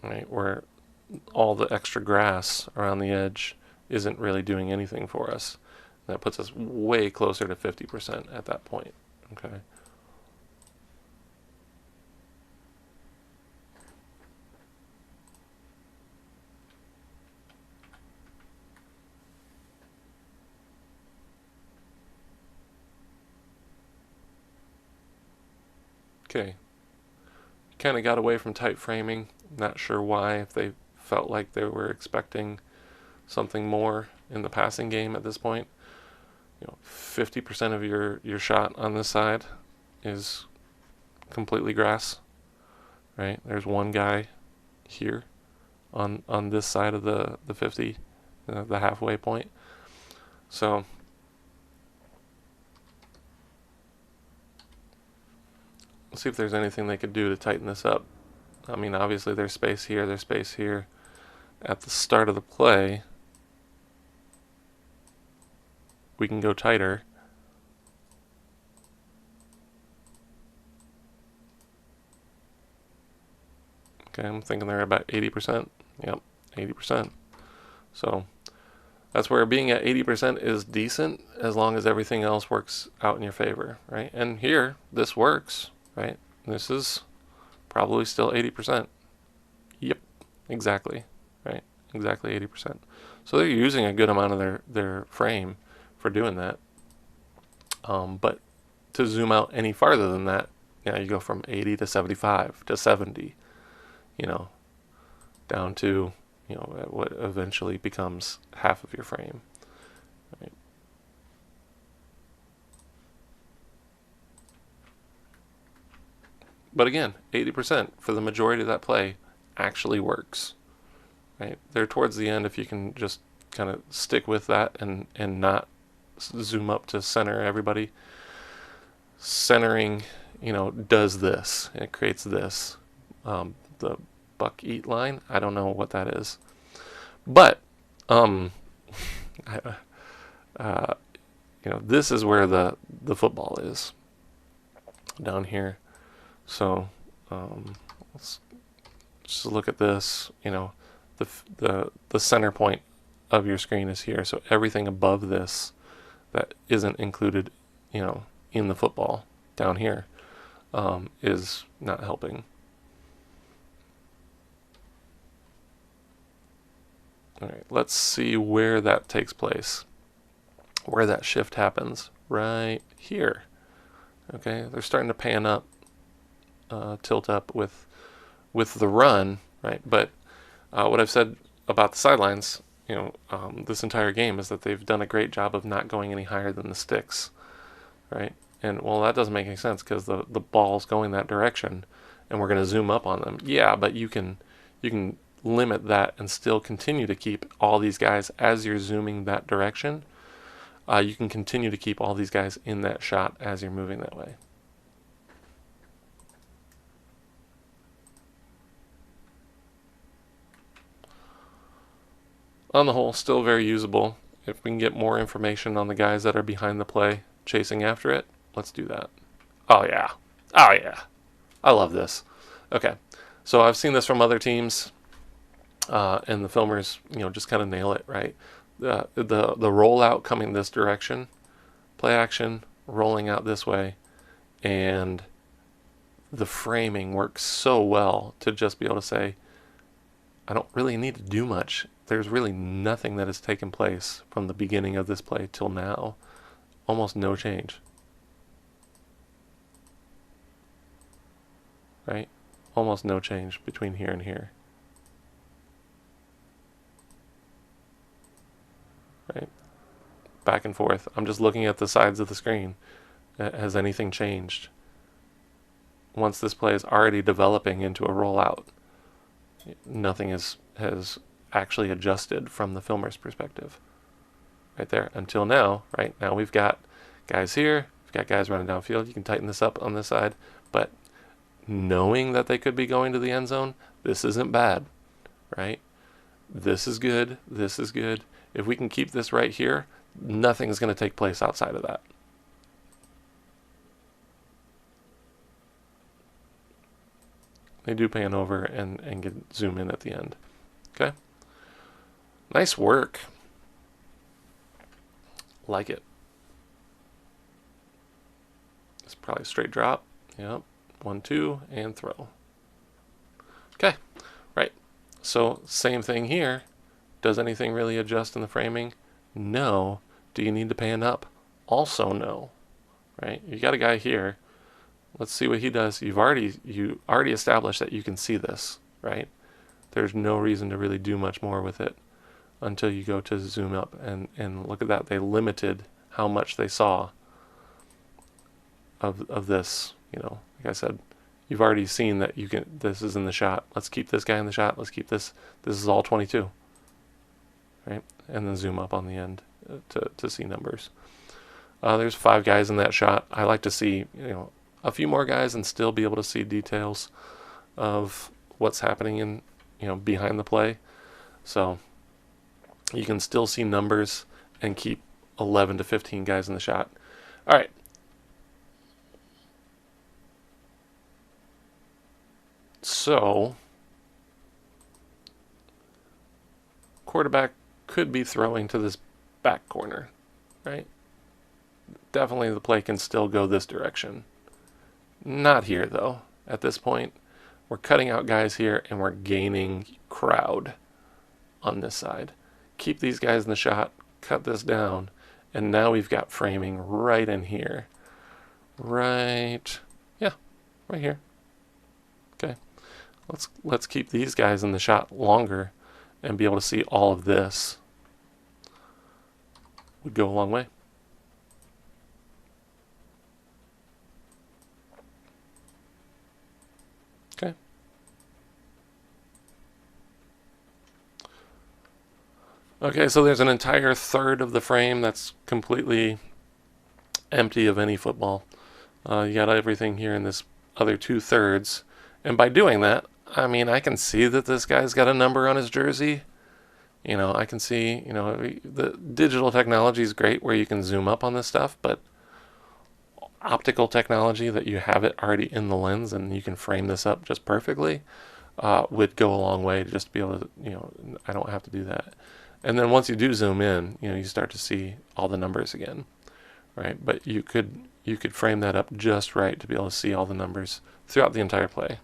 right, where all the extra grass around the edge isn't really doing anything for us. And that puts us way closer to 50% at that point. Okay. Okay. Kind of got away from tight framing. Not sure why, if they felt like they were expecting something more in the passing game at this point. 50% of your shot on this side is completely grass, right? There's one guy here on this side of the 50, the halfway point. So let's see if there's anything they could do to tighten this up. I mean, obviously there's space here, there's space here. At the start of the play, we can go tighter. Okay, I'm thinking they're about 80%. Yep, 80%. So that's where being at 80% is decent as long as everything else works out in your favor, right? And here, this works, right? This is probably still 80%. Yep, exactly, right? exactly 80%. So they're using a good amount of their frame for doing that. But to zoom out any farther than that, you go from 80 to 75 to 70, down to, what eventually becomes half of your frame. Right? But again, 80% for the majority of that play actually works. Right? There towards the end, if you can just kind of stick with that and not zoom up to center everybody. Centering, does this. It creates this. The buck eat line. I don't know what that is. But, this is where the football is. Down here. So, let's just look at this. The center point of your screen is here. So everything above this that isn't included, in the football down here, is not helping. All right, let's see where that takes place, where that shift happens. Right here. Okay, they're starting to pan up, tilt up with the run, right? But what I've said about the sidelines, this entire game is that they've done a great job of not going any higher than the sticks, right? And well, that doesn't make any sense because the ball's going that direction, and we're going to zoom up on them. Yeah, but you can limit that and still continue to keep all these guys as you're zooming that direction. You can continue to keep all these guys in that shot as you're moving that way. On the whole, still very usable. If we can get more information on the guys that are behind the play, chasing after it, let's do that. Oh yeah. Oh yeah. I love this. Okay. So I've seen this from other teams, and the filmers, just kind of nail it, right? The rollout coming this direction, play action, rolling out this way, and the framing works so well to just be able to say, I don't really need to do much. There's really nothing that has taken place from the beginning of this play till now. Almost no change. Right? Almost no change between here and here. Right? Back and forth. I'm just looking at the sides of the screen. Has anything changed? Once this play is already developing into a rollout, nothing has actually adjusted from the filmer's perspective. Right there. Until now, right? Now we've got guys here. We've got guys running downfield. You can tighten this up on this side. But knowing that they could be going to the end zone, this isn't bad. Right? This is good. This is good. If we can keep this right here, nothing's going to take place outside of that. They do pan over and get zoom in at the end. Okay? Nice work. Like it. It's probably a straight drop. Yep. 1, 2, and throw. Okay. Right. So same thing here. Does anything really adjust in the framing? No. Do you need to pan up? Also no. Right? You got a guy here. Let's see what he does. You already established that you can see this, right? There's no reason to really do much more with it until you go to zoom up and look at that. They limited how much they saw of this. Like I said, you've already seen that you can. This is in the shot. Let's keep this guy in the shot. Let's keep this. This is all 22, right? And then zoom up on the end to see numbers. There's 5 guys in that shot. I like to see a few more guys and still be able to see details of what's happening in behind the play. So you can still see numbers and keep 11 to 15 guys in the shot. All right. So quarterback could be throwing to this back corner, right? Definitely the play can still go this direction. Not here, though. At this point, we're cutting out guys here, and we're gaining crowd. on this side. Keep these guys in the shot, cut this down, and now we've got framing right in here. Right, yeah, right here. Okay, let's keep these guys in the shot longer and be able to see all of this. Would go a long way. Okay. Okay, so there's an entire third of the frame that's completely empty of any football. You got everything here in this other 2/3, and by doing that, I mean, I can see that this guy's got a number on his jersey. You know, I can see, you know, the digital technology is great where you can zoom up on this stuff, but optical technology that you have it already in the lens and you can frame this up just perfectly would go a long way to just be able to, you know, I don't have to do that. And then once you do zoom in, you know, you start to see all the numbers again, right? But you could frame that up just right to be able to see all the numbers throughout the entire play.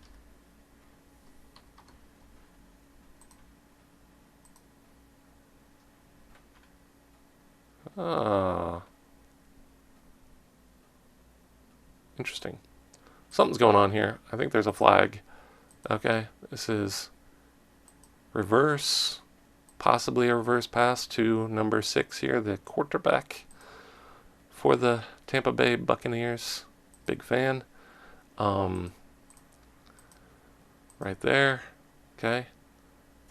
Ah, interesting. Something's going on here. I think there's a flag. Okay, this is reverse, possibly a reverse pass to number 6 here, the quarterback for the Tampa Bay Buccaneers. Big fan. Right there. Okay,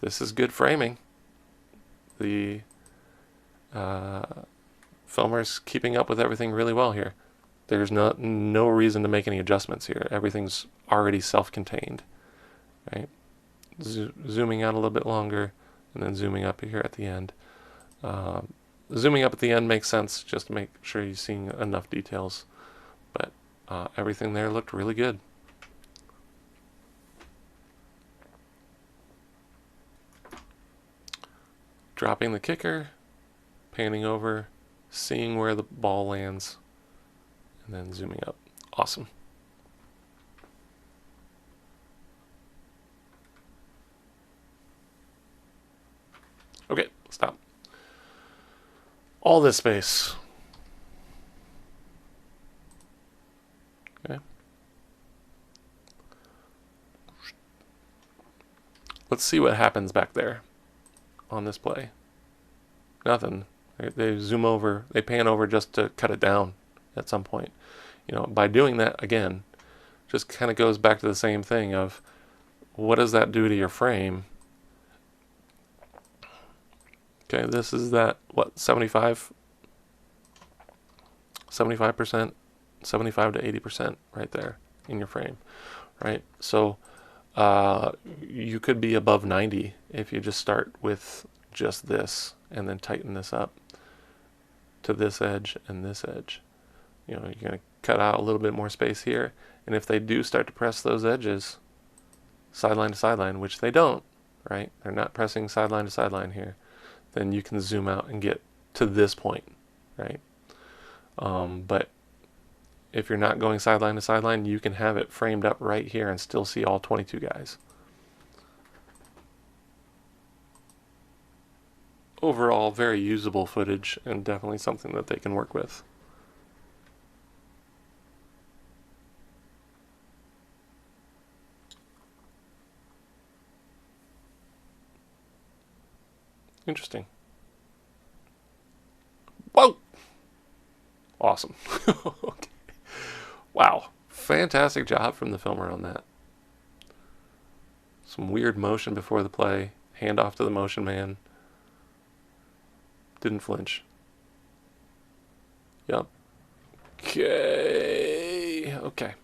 this is good framing. The filmer's keeping up with everything really well here. There's no reason to make any adjustments here. Everything's already self-contained, right? Zooming out a little bit longer, and then zooming up here at the end. Zooming up at the end makes sense just to make sure you're seeing enough details. But everything there looked really good. Dropping the kicker, panning over, seeing where the ball lands, and then zooming up. Awesome. Okay, stop. All this space. Okay. Let's see what happens back there on this play. Nothing. They zoom over, they pan over just to cut it down at some point. You know, by doing that again, just kind of goes back to the same thing of what does that do to your frame? Okay, this is that, what, 75%, 75% to 80% right there in your frame, right? So you could be above 90 if you just start with just this and then tighten this up to this edge and this edge. You know, you're going to cut out a little bit more space here, and if they do start to press those edges sideline to sideline, which they don't, right? They're not pressing sideline to sideline here, then you can zoom out and get to this point, right? But if you're not going sideline to sideline, you can have it framed up right here and still see all 22 guys. Overall, very usable footage and definitely something that they can work with. Interesting. Whoa! Awesome. Okay. Wow. Fantastic job from the filmer on that. Some weird motion before the play. Hand off to the motion man. Didn't flinch. Yep. Okay. Okay.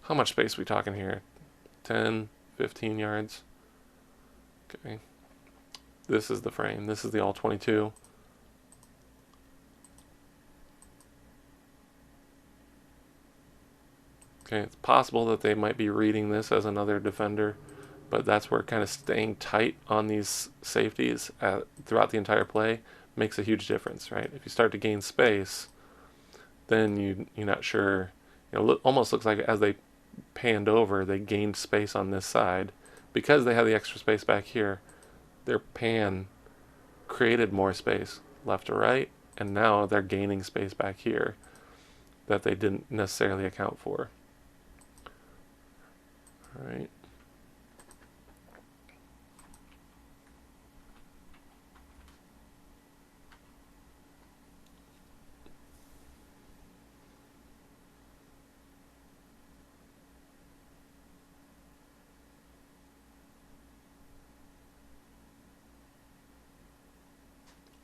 How much space are we talking here? 10, 15 yards? Okay. This is the frame. This is the all 22. Okay, it's possible that they might be reading this as another defender, but that's where kind of staying tight on these safeties throughout the entire play makes a huge difference, right? If you start to gain space, then you're not sure. You know, almost looks like as they panned over, they gained space on this side because they have the extra space back here. their pan created more space left to right, and now they're gaining space back here that they didn't necessarily account for. All right.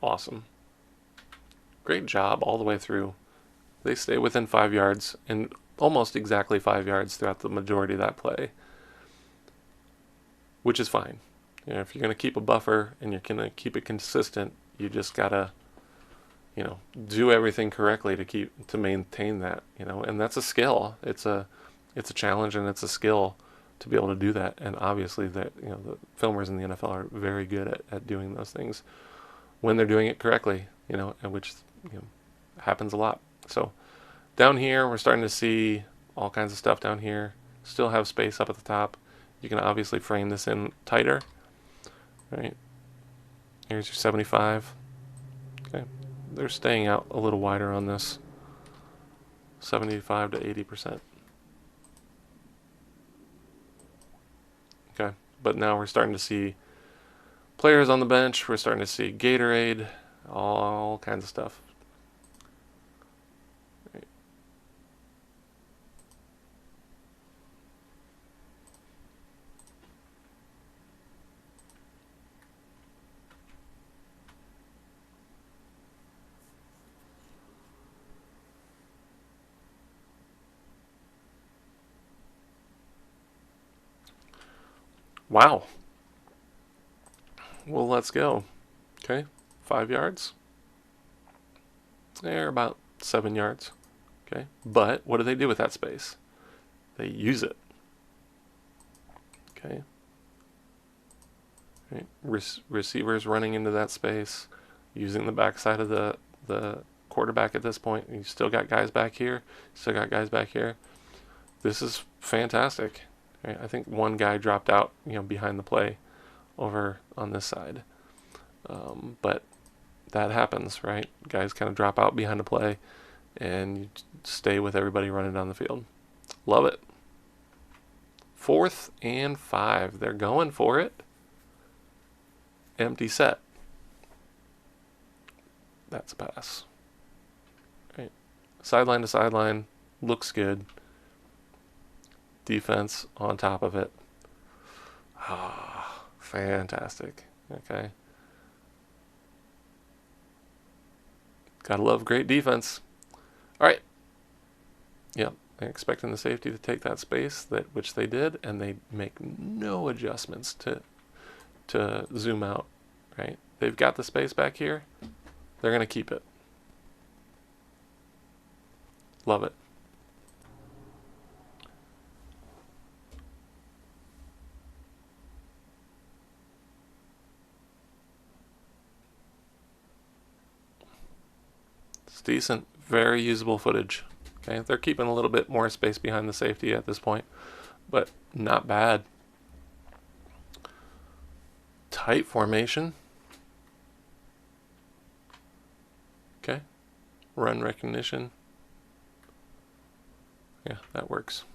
Awesome. Great job all the way through. They stay within 5 yards and almost exactly 5 yards throughout the majority of that play, which is fine. You know, if you're going to keep a buffer and you're going to keep it consistent, you just got to, you know, do everything correctly to maintain that, you know, and that's a skill. It's a challenge, and it's a skill to be able to do that. And obviously that, you know, the filmers in the NFL are very good at doing those things when they're doing it correctly, you know, and which, you know, happens a lot. So down here, we're starting to see all kinds of stuff down here. Still have space up at the top. You can obviously frame this in tighter, right? Here's your 75. Okay, they're staying out a little wider on this, 75 to 80%. Okay, but now we're starting to see players on the bench. We're starting to see Gatorade, all kinds of stuff. Right. Wow. Well, let's go. Okay, 5 yards. They're about 7 yards. Okay, but what do they do with that space? They use it. Okay. Right. Receivers running into that space, using the backside of the quarterback at this point. You still got guys back here. Still got guys back here. This is fantastic. Right? I think one guy dropped out, you know, behind the play over on this side. But that happens, right? Guys kind of drop out behind the play, and you stay with everybody running down the field. Love it. 4th and 5. They're going for it. Empty set. That's a pass. Right. Sideline to sideline. Looks good. Defense on top of it. Ah, fantastic. Okay. Gotta love great defense. All right. Yep. They're expecting the safety to take that space, which they did, and they make no adjustments to zoom out. Right. They've got the space back here. They're gonna keep it. Love it. It's decent, very usable footage. Okay, they're keeping a little bit more space behind the safety at this point, but not bad. Tight formation. Okay, run recognition. Yeah, that works.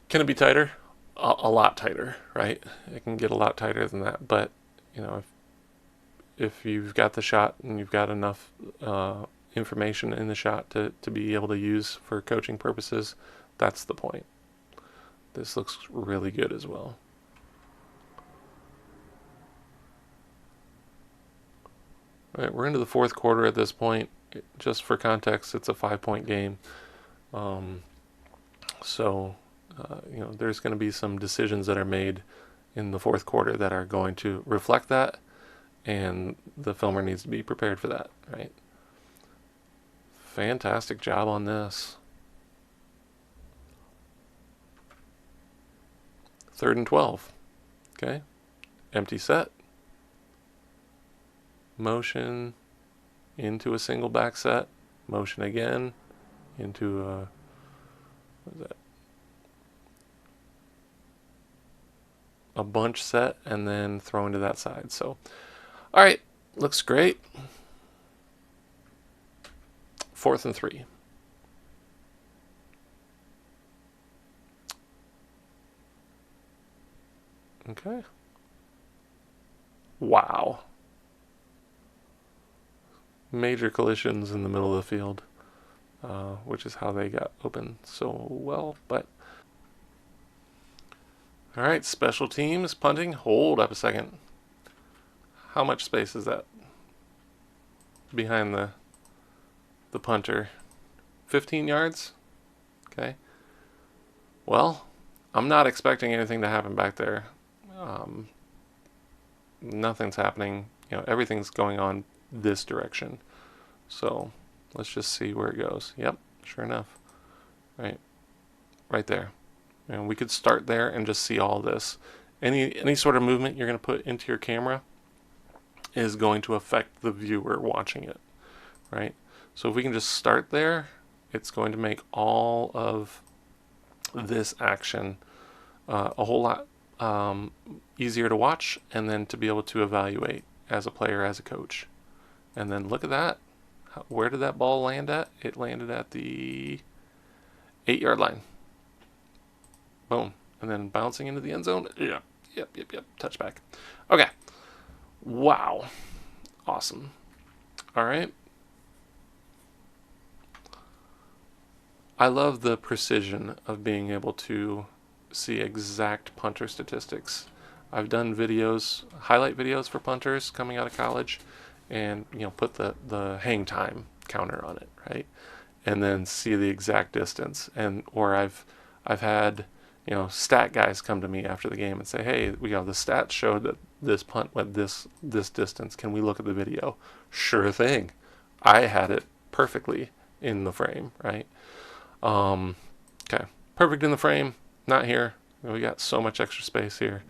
Can it be tighter? A lot tighter, right? It can get a lot tighter than that, but you know, if you've got the shot and you've got enough information in the shot to be able to use for coaching purposes, that's the point. This looks really good as well. All right, we're into the 4th quarter at this point. Just for context, it's a 5-point game. So, you know, there's going to be some decisions that are made in the 4th quarter that are going to reflect that, and the filmer needs to be prepared for that, right? Fantastic job on this. 3rd and 12. Okay. Empty set. Motion into a single back set. Motion again into a, what is that? a bunch set and then throw into that side. So, all right, looks great. 4th and 3. Okay. Wow. Major collisions in the middle of the field, which is how they got open so well. But all right, special teams, punting. Hold up a second. How much space is that behind the punter? 15 yards? Okay. Well, I'm not expecting anything to happen back there. Nothing's happening. Everything's going on this direction. So let's just see where it goes. Yep, sure enough. Right there. And we could start there and just see all this. Any sort of movement you're going to put into your camera is going to affect the viewer watching it, right? So if we can just start there, it's going to make all of this action a whole lot easier to watch, and then to be able to evaluate as a player, as a coach. And then look at that. Where did that ball land at? It landed at the 8-yard line. Boom. And then bouncing into the end zone. Yep. Touchback. Okay. Wow. Awesome. All right. I love the precision of being able to see exact punter statistics. I've done videos, highlight videos for punters coming out of college, and put the hang time counter on it, right? And then see the exact distance. Or I've had stat guys come to me after the game and say, hey, the stats showed that this punt went this distance. Can we look at the video? Sure thing. I had it perfectly in the frame, right? Okay, perfect in the frame. Not here. We got so much extra space here.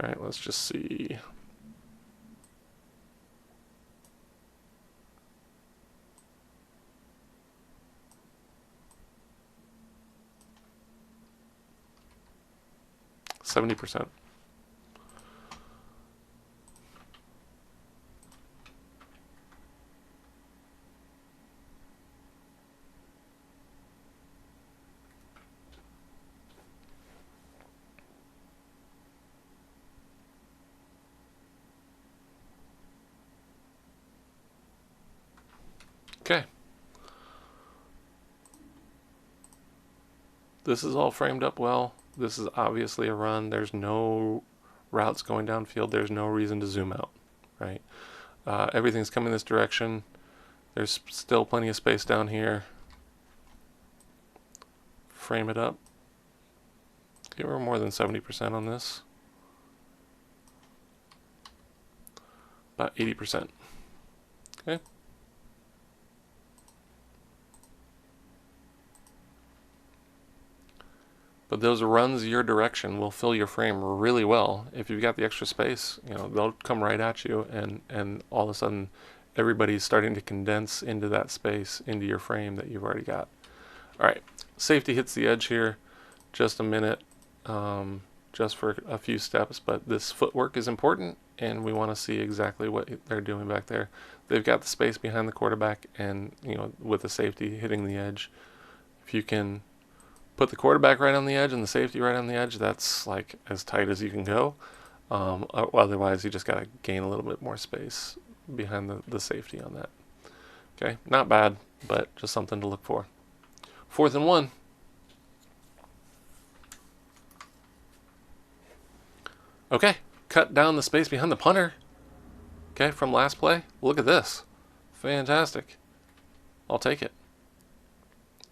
All right, let's just see. %70. Okay. This is all framed up well. This is obviously a run. There's no routes going downfield. There's no reason to zoom out, right? Everything's coming this direction. There's still plenty of space down here. Frame it up. Okay, we're more than 70% on this. About 80%. Okay. But those runs your direction will fill your frame really well. If you've got the extra space, they'll come right at you, and all of a sudden everybody's starting to condense into that space, into your frame that you've already got. All right, safety hits the edge here. Just a minute, just for a few steps, but this footwork is important, and we want to see exactly what they're doing back there. They've got the space behind the quarterback, and with the safety hitting the edge, if you can put the quarterback right on the edge and the safety right on the edge, that's like as tight as you can go. Otherwise, you just got to gain a little bit more space behind the safety on that. Okay, not bad, but just something to look for. 4th and 1. Okay, cut down the space behind the punter. Okay, from last play. Look at this. Fantastic. I'll take it.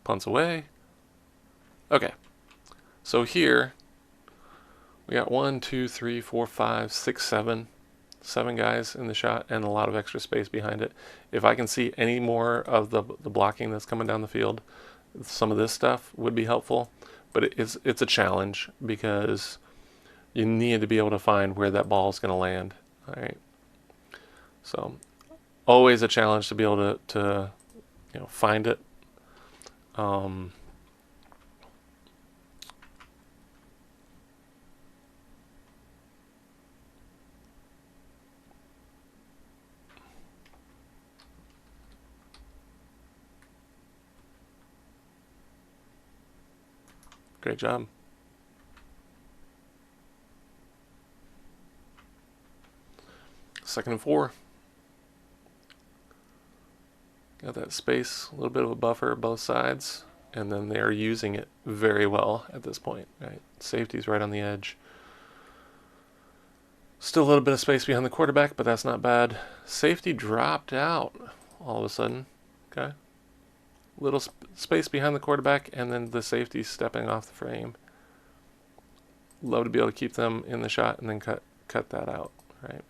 Punts away. Okay, so here we got 1, 2, 3, 4, 5, 6, 7 guys in the shot, and a lot of extra space behind it. If I can see any more of the blocking that's coming down the field, some of this stuff would be helpful. But it's a challenge, because you need to be able to find where that ball is going to land. All right, so always a challenge to be able to find it. Great job. Second and 4. Got that space, a little bit of a buffer both sides, and then they're using it very well at this point. Right, safety's right on the edge. Still a little bit of space behind the quarterback, but that's not bad. Safety dropped out all of a sudden. Okay, little space behind the quarterback, and then the safety stepping off the frame. Love to be able to keep them in the shot and then cut that out. Right.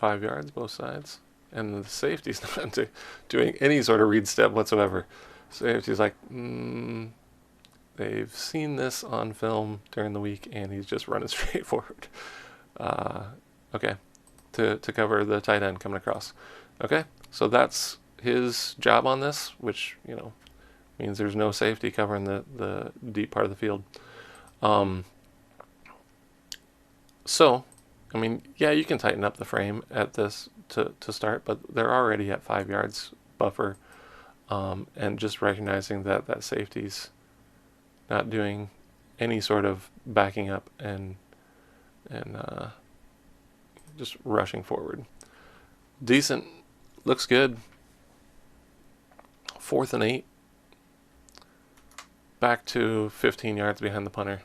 .5 yards, both sides. And the safety's not doing any sort of read step whatsoever. Safety's like, they've seen this on film during the week, and he's just running straight forward. Okay, to cover the tight end coming across. Okay, so that's his job on this, which, you know, means there's no safety covering the deep part of the field. So, I mean, yeah, you can tighten up the frame at this to start, but they're already at 5 yards buffer, and just recognizing that safety's not doing any sort of backing up and just rushing forward. Decent, looks good. 4th and 8. Back to 15 yards behind the punter.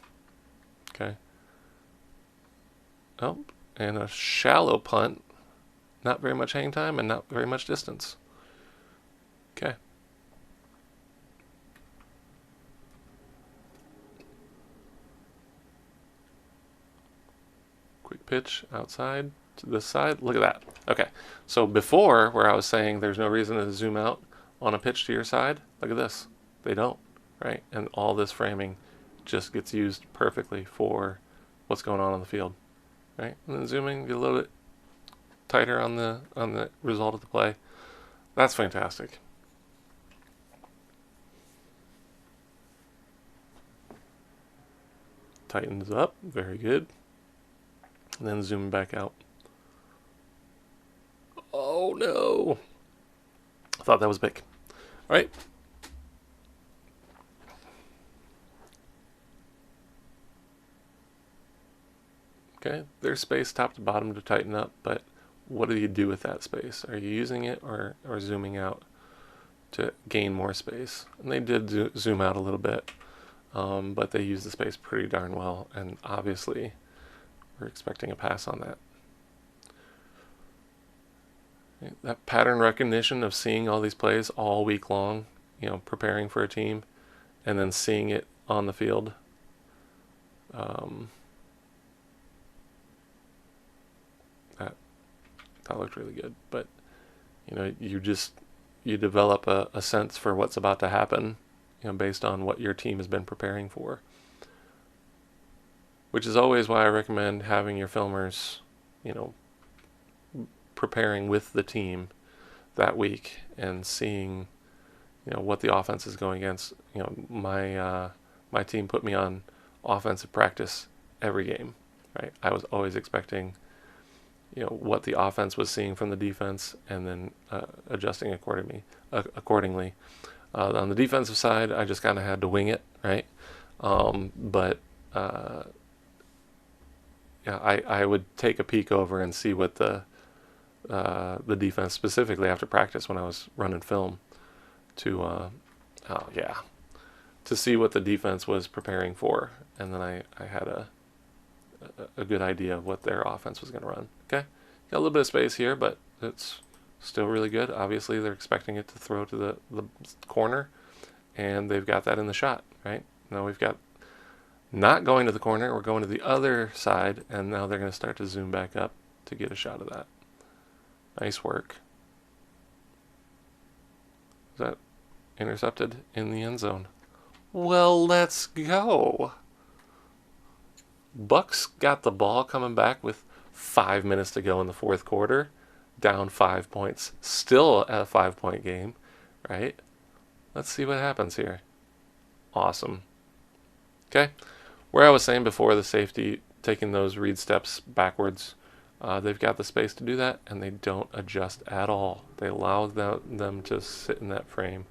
Okay. Oh, and a shallow punt. Not very much hang time and not very much distance. Okay. Quick pitch outside to this side. Look at that. Okay. So before, where I was saying there's no reason to zoom out on a pitch to your side, look at this. They don't, right? And all this framing just gets used perfectly for what's going on the field. Right, and then zooming, get a little bit tighter on the result of the play. That's fantastic. Tightens up, very good. And then zoom back out. Oh no! I thought that was big. All right. Okay, there's space top to bottom to tighten up, but what do you do with that space? Are you using it or zooming out to gain more space? And they did zoom out a little bit, but they used the space pretty darn well, and obviously we're expecting a pass on that. That pattern recognition of seeing all these plays all week long, you know, preparing for a team, and then seeing it on the field. That looked really good, but you know, you develop a sense for what's about to happen, you know, based on what your team has been preparing for, which is always why I recommend having your filmers, you know, preparing with the team that week and seeing, you know, what the offense is going against. You know, my team put me on offensive practice every game, right? I was always expecting, you know, what the offense was seeing from the defense, and then adjusting accordingly. On the defensive side, I just kind of had to wing it, right? But yeah, I would take a peek over and see what the defense, specifically after practice when I was running film, to see what the defense was preparing for, and then I had a good idea of what their offense was going to run. Okay, got a little bit of space here, but it's still really good. Obviously, they're expecting it to throw to the corner, and they've got that in the shot. Right now, we've got not going to the corner. We're going to the other side, and now they're going to start to zoom back up to get a shot of that. Nice work. Is that intercepted in the end zone? Well, let's go. Bucks got the ball coming back with 5 minutes to go in the fourth quarter, down 5 points, still at a 5-point game, right? Let's see what happens here. Awesome. Okay. Where I was saying before, the safety taking those read steps backwards, they've got the space to do that, and they don't adjust at all. They allow them to sit in that frame.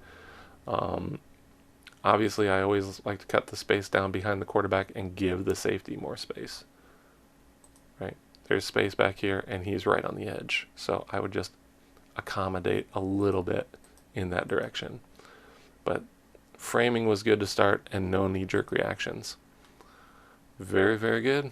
Obviously, I always like to cut the space down behind the quarterback and give the safety more space. Right? There's space back here, and he's right on the edge. So I would just accommodate a little bit in that direction. But framing was good to start, and no knee-jerk reactions. Very, very good.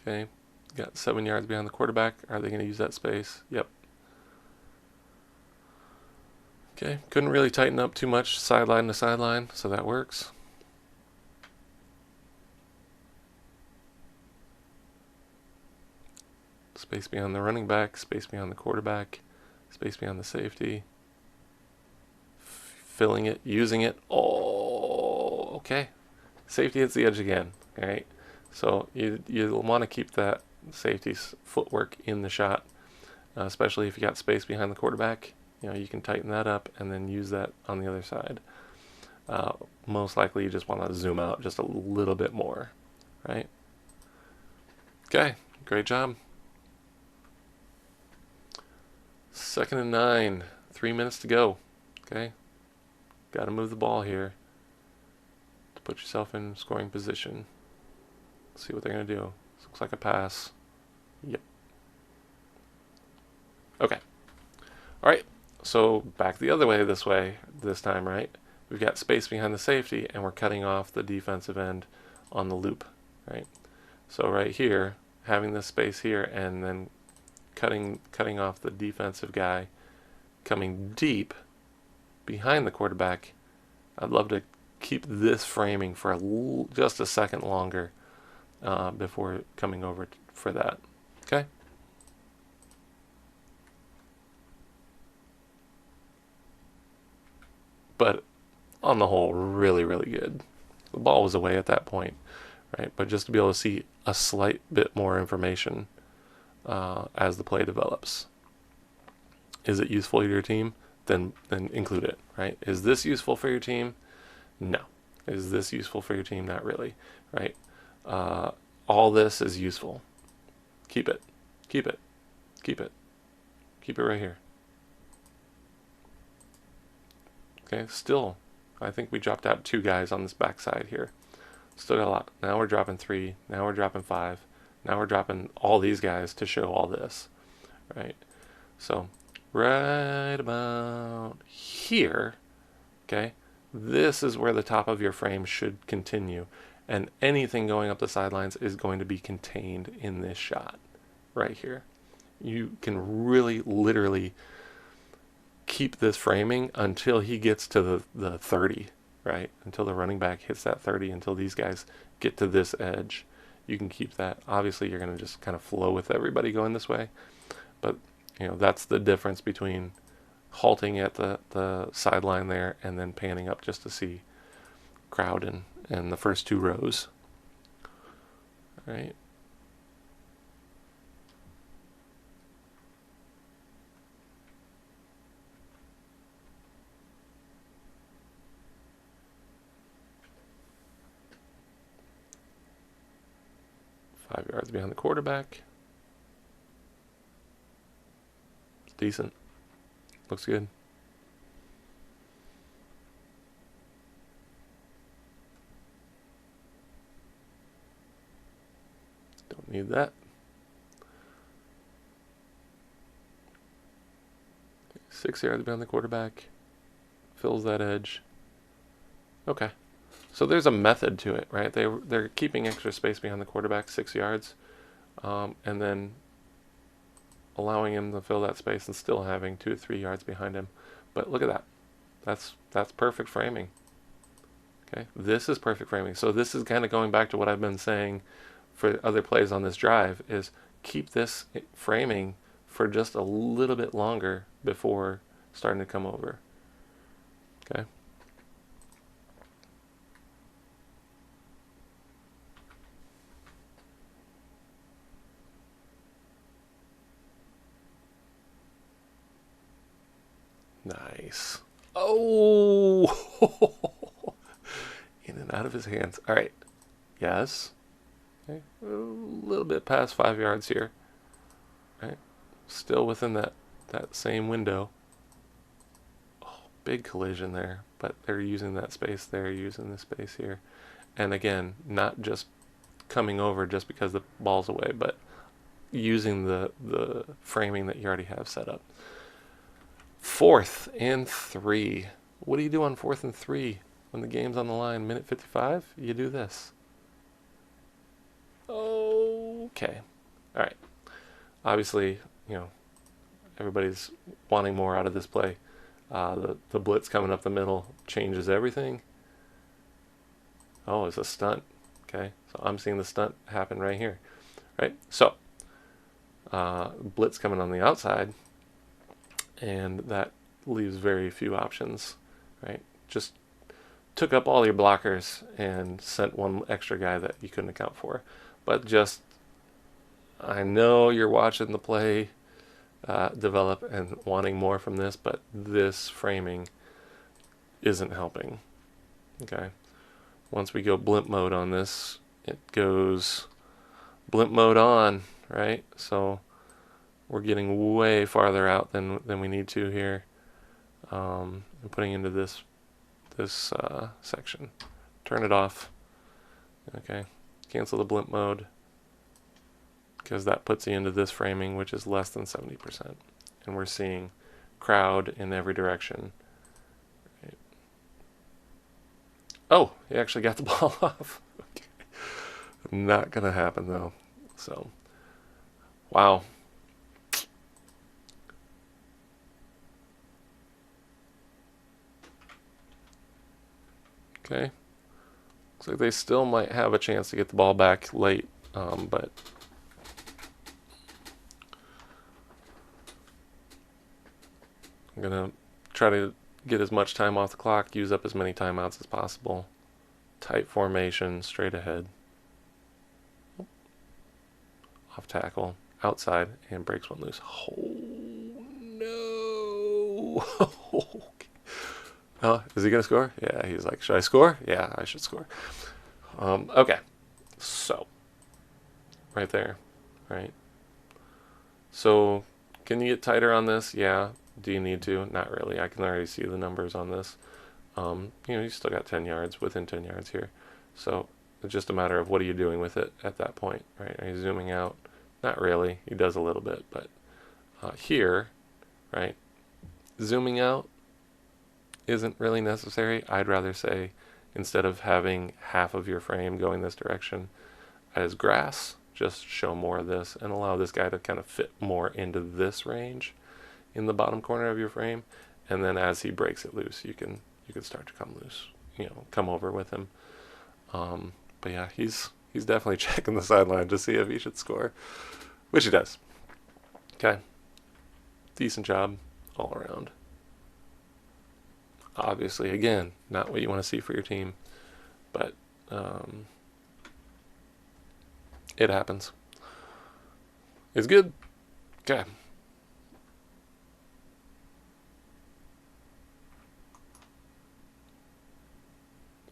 Okay, got 7 yards behind the quarterback. Are they going to use that space? Yep. Okay, couldn't really tighten up too much sideline to sideline, so that works. Space beyond the running back, space beyond the quarterback, space beyond the safety. Filling it, using it. Oh, okay. Safety hits the edge again. All right. So you'll want to keep that safety's footwork in the shot, especially if you got space behind the quarterback. You know, you can tighten that up and then use that on the other side. Most likely you just want to zoom out just a little bit more, right? Okay, great job. 2nd and 9, 3 minutes to go. Okay, got to move the ball here to put yourself in scoring position. Let's see what they're going to do. This looks like a pass. Yep. Okay. All right. So back the other way this time, right? We've got space behind the safety, and we're cutting off the defensive end on the loop, right? So right here, having this space here, and then cutting off the defensive guy, coming deep behind the quarterback. I'd love to keep this framing for just a second longer before coming over for that. Okay. But on the whole, really, really good. The ball was away at that point, right? But just to be able to see a slight bit more information as the play develops. Is it useful to your team? Then include it, right? Is this useful for your team? No. Is this useful for your team? Not really, right? All this is useful. Keep it. Keep it. Keep it. Keep it right here. Okay, still, I think we dropped out 2 guys on this backside here. Still got a lot. Now we're dropping 3. Now we're dropping 5. Now we're dropping all these guys to show all this, right? So right about here, okay, this is where the top of your frame should continue, and anything going up the sidelines is going to be contained in this shot right here. You can really literally keep this framing until he gets to the 30, right? Until the running back hits that 30, until these guys get to this edge. You can keep that. Obviously, you're going to just kind of flow with everybody going this way. But, you know, that's the difference between halting at the sideline there and then panning up just to see crowd and the first 2 rows. All right. Five yards behind the quarterback. It's decent. Looks good. Don't need that. 6 yards behind the quarterback. Fills that edge. Okay. So there's a method to it, right? They're keeping extra space behind the quarterback, 6 yards, and then allowing him to fill that space and still having 2 to 3 yards behind him. But look at that. That's perfect framing. Okay, this is perfect framing. So this is kind of going back to what I've been saying for other plays on this drive, is keep this framing for just a little bit longer before starting to come over. Okay. Nice. Oh! In and out of his hands. All right. Yes. Okay. A little bit past 5 yards here. Right. Still within that same window. Oh, big collision there. But they're using that space there, using the space here. And again, not just coming over just because the ball's away, but using the framing that you already have set up. 4th and 3. What do you do on 4th and 3 when the game's on the line? Minute 55? You do this. Okay. All right. Obviously, everybody's wanting more out of this play. The blitz coming up the middle changes everything. Oh, it's a stunt. Okay. So I'm seeing the stunt happen right here. Right? So, blitz coming on the outside, and that leaves very few options, right? Just took up all your blockers and sent one extra guy that you couldn't account for. But just, I know you're watching the play develop and wanting more from this, but this framing isn't helping. Okay. Once we go blimp mode on this, it goes blimp mode on, right? So we're getting way farther out than we need to here. And putting into this section. Turn it off. Okay. Cancel the blimp mode, because that puts you into this framing, which is less than 70%. And we're seeing crowd in every direction. Right. Oh, he actually got the ball off. Okay. Not going to happen, though. So, wow. Okay. Looks like they still might have a chance to get the ball back late, but I'm going to try to get as much time off the clock, use up as many timeouts as possible. Tight formation, straight ahead. Off tackle, outside, and breaks one loose. Oh, no. Okay. Oh, is he going to score? Yeah, he's like, should I score? Yeah, I should score. Okay. So, right there, right? So, can you get tighter on this? Yeah. Do you need to? Not really. I can already see the numbers on this. You still got 10 yards, within 10 yards here. So, it's just a matter of what are you doing with it at that point, right? Are you zooming out? Not really. He does a little bit, but here, right, zooming out isn't really necessary. I'd rather say, instead of having half of your frame going this direction as grass, just show more of this and allow this guy to kind of fit more into this range in the bottom corner of your frame, and then as he breaks it loose, you can start to come loose, come over with him. But yeah, he's definitely checking the sideline to see if he should score, which he does. Okay, decent job all around. Obviously, again, not what you want to see for your team, but it happens. It's good. Okay.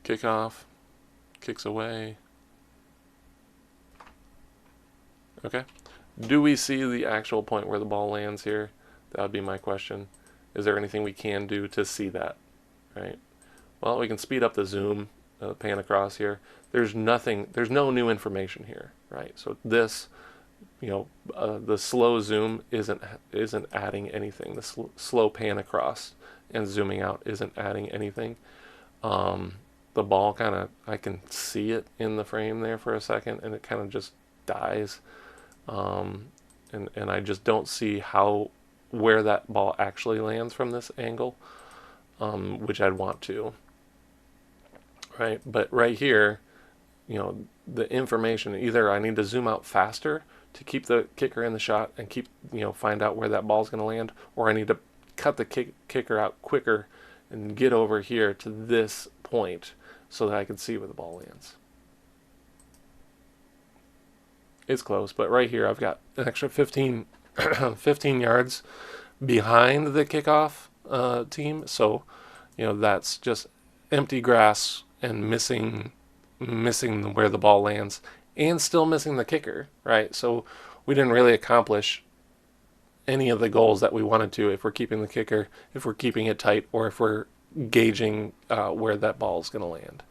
Kickoff. Kicks away. Okay. Do we see the actual point where the ball lands here? That would be my question. Is there anything we can do to see that? Right. Well, we can speed up the zoom, pan across here. There's no new information here, right? So this, the slow zoom isn't adding anything. The slow pan across and zooming out isn't adding anything. The ball I can see it in the frame there for a second, and it kind of just dies. And I just don't see where that ball actually lands from this angle, which I'd want to. Right, but right here, the information, either I need to zoom out faster to keep the kicker in the shot and find out where that ball's going to land, or I need to cut the kicker out quicker and get over here to this point so that I can see where the ball lands. It's close, but right here I've got an extra 15 yards behind the kickoff team. So, that's just empty grass and missing where the ball lands, and still missing the kicker, right? So we didn't really accomplish any of the goals that we wanted to if we're keeping the kicker, if we're keeping it tight, or if we're gauging where that ball is going to land.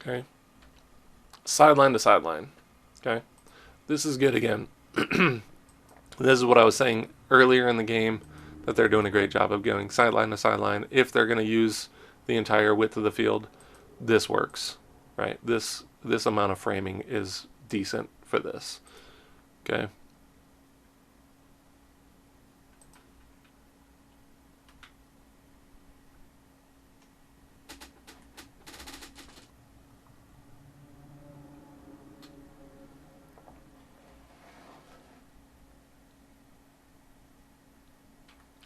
Okay. Sideline to sideline. Okay. This is good again. This is what I was saying earlier in the game, that they're doing a great job of going sideline to sideline. If they're going to use the entire width of the field, this works, right? This amount of framing is decent for this. Okay.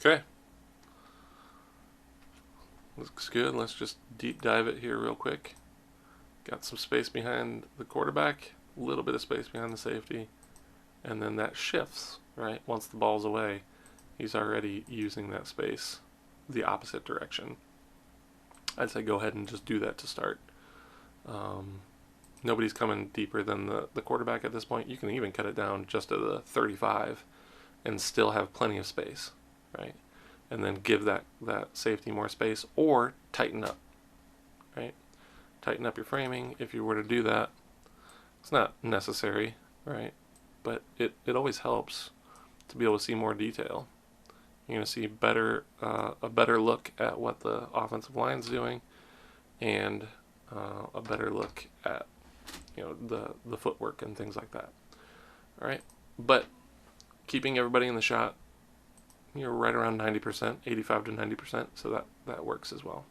Okay. Looks good. Let's just deep dive it here real quick. Got some space behind the quarterback, a little bit of space behind the safety, and then that shifts, right? Once the ball's away, he's already using that space the opposite direction. I'd say go ahead and just do that to start. Nobody's coming deeper than the quarterback at this point. You can even cut it down just to the 35 and still have plenty of space, right? And then give that safety more space, or tighten up, right? Tighten up your framing if you were to do that. It's not necessary, right? But it always helps to be able to see more detail. You're going to see a better look at what the offensive line's doing, and a better look at the footwork and things like that. All right, but keeping everybody in the shot, you're right around 90%, 85 to 90%, so that works as well.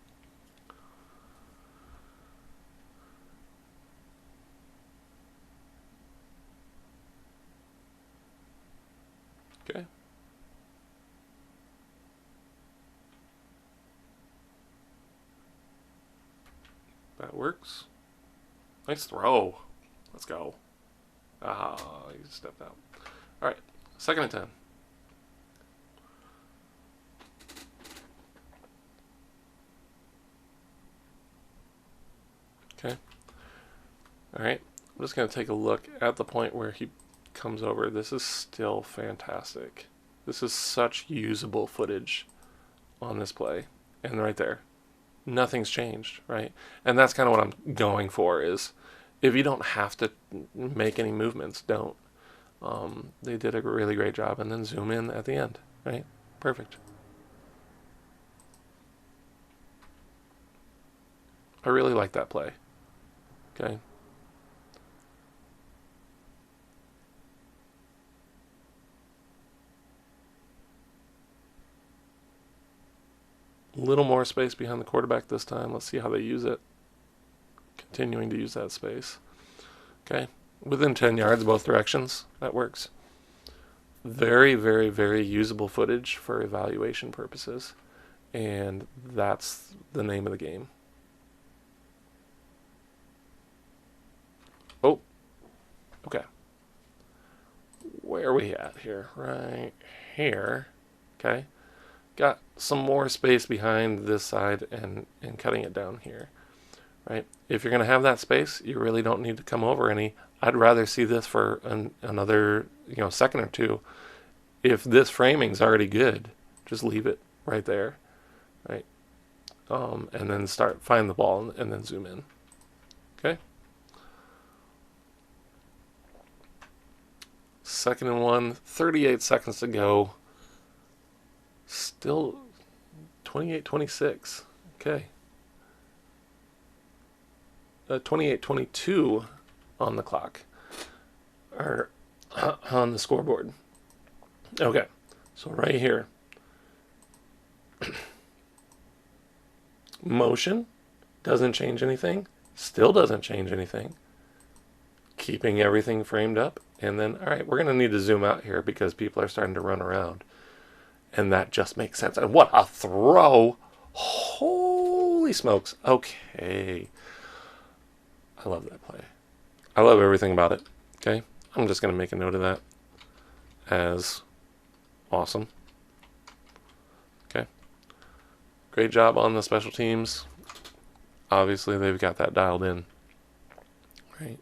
Okay. That works. Nice throw. Let's go. Ah, he stepped out. All right, 2nd and 10. Okay. All right. I'm just going to take a look at the point where he comes over. This is still fantastic. This is such usable footage on this play. And right there, nothing's changed, right? And that's kind of what I'm going for, is if you don't have to make any movements, don't. They did a really great job. And then zoom in at the end, right? Perfect. I really like that play. Okay. A little more space behind the quarterback this time. Let's see how they use it. Continuing to use that space. Okay. Within 10 yards, both directions. That works. Very, very, very usable footage for evaluation purposes. And that's the name of the game. Oh. Okay. Where are we at here? Right here. Okay. Got some more space behind this side and cutting it down here. Right? If you're going to have that space, you really don't need to come over any. I'd rather see this for another second or two. If this framing's already good, just leave it right there, right? And then find the ball and then zoom in. Okay. 2nd and 1, 38 seconds to go. Still 28-26. Okay. 28-22 on the clock, or on the scoreboard. Okay, so right here, motion doesn't change anything, still doesn't change anything, keeping everything framed up, and then, all right, we're going to need to zoom out here because people are starting to run around, and that just makes sense. And what a throw! Holy smokes. Okay. I love that play. I love everything about it. Okay, I'm just going to make a note of that as awesome. Okay, great job on the special teams. Obviously, they've got that dialed in, right?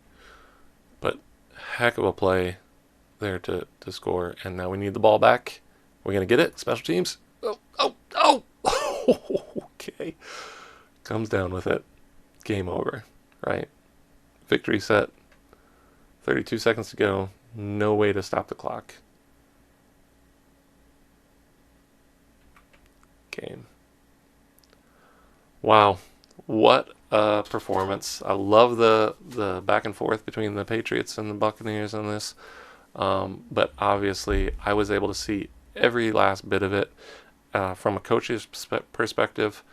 But heck of a play there to score. And now we need the ball back. We're going to get it. Special teams. Oh. Okay. Comes down with it. Game over, right? Victory set. 32 seconds to go. No way to stop the clock. Game. Wow. What a performance. I love the back and forth between the Patriots and the Buccaneers on this. But obviously, I was able to see every last bit of it from a coach's perspective.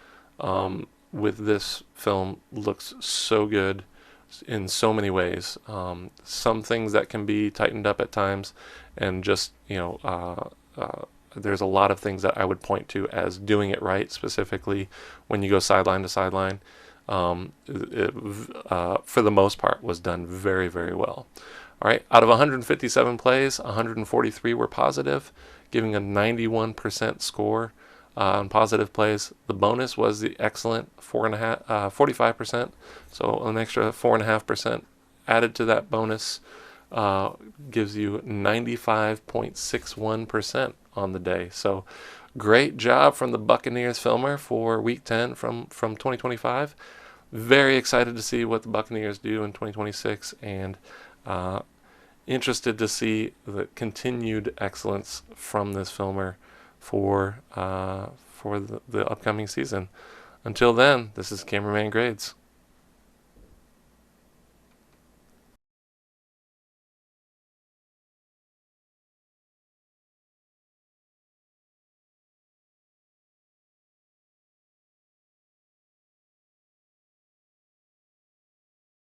With this film, looks so good in so many ways. Some things that can be tightened up at times, and just there's a lot of things that I would point to as doing it right, specifically when you go sideline to sideline. For the most part, was done very, very well. All right, out of 157 plays, 143 were positive, giving a 91% score on positive plays. The bonus was the excellent 45%, so an extra 4.5% added to that bonus gives you 95.61% on the day. So great job from the Buccaneers filmer for Week 10 from 2025. Very excited to see what the Buccaneers do in 2026, and interested to see the continued excellence from this filmer for the upcoming season. Until then, this is Cameraman Grades.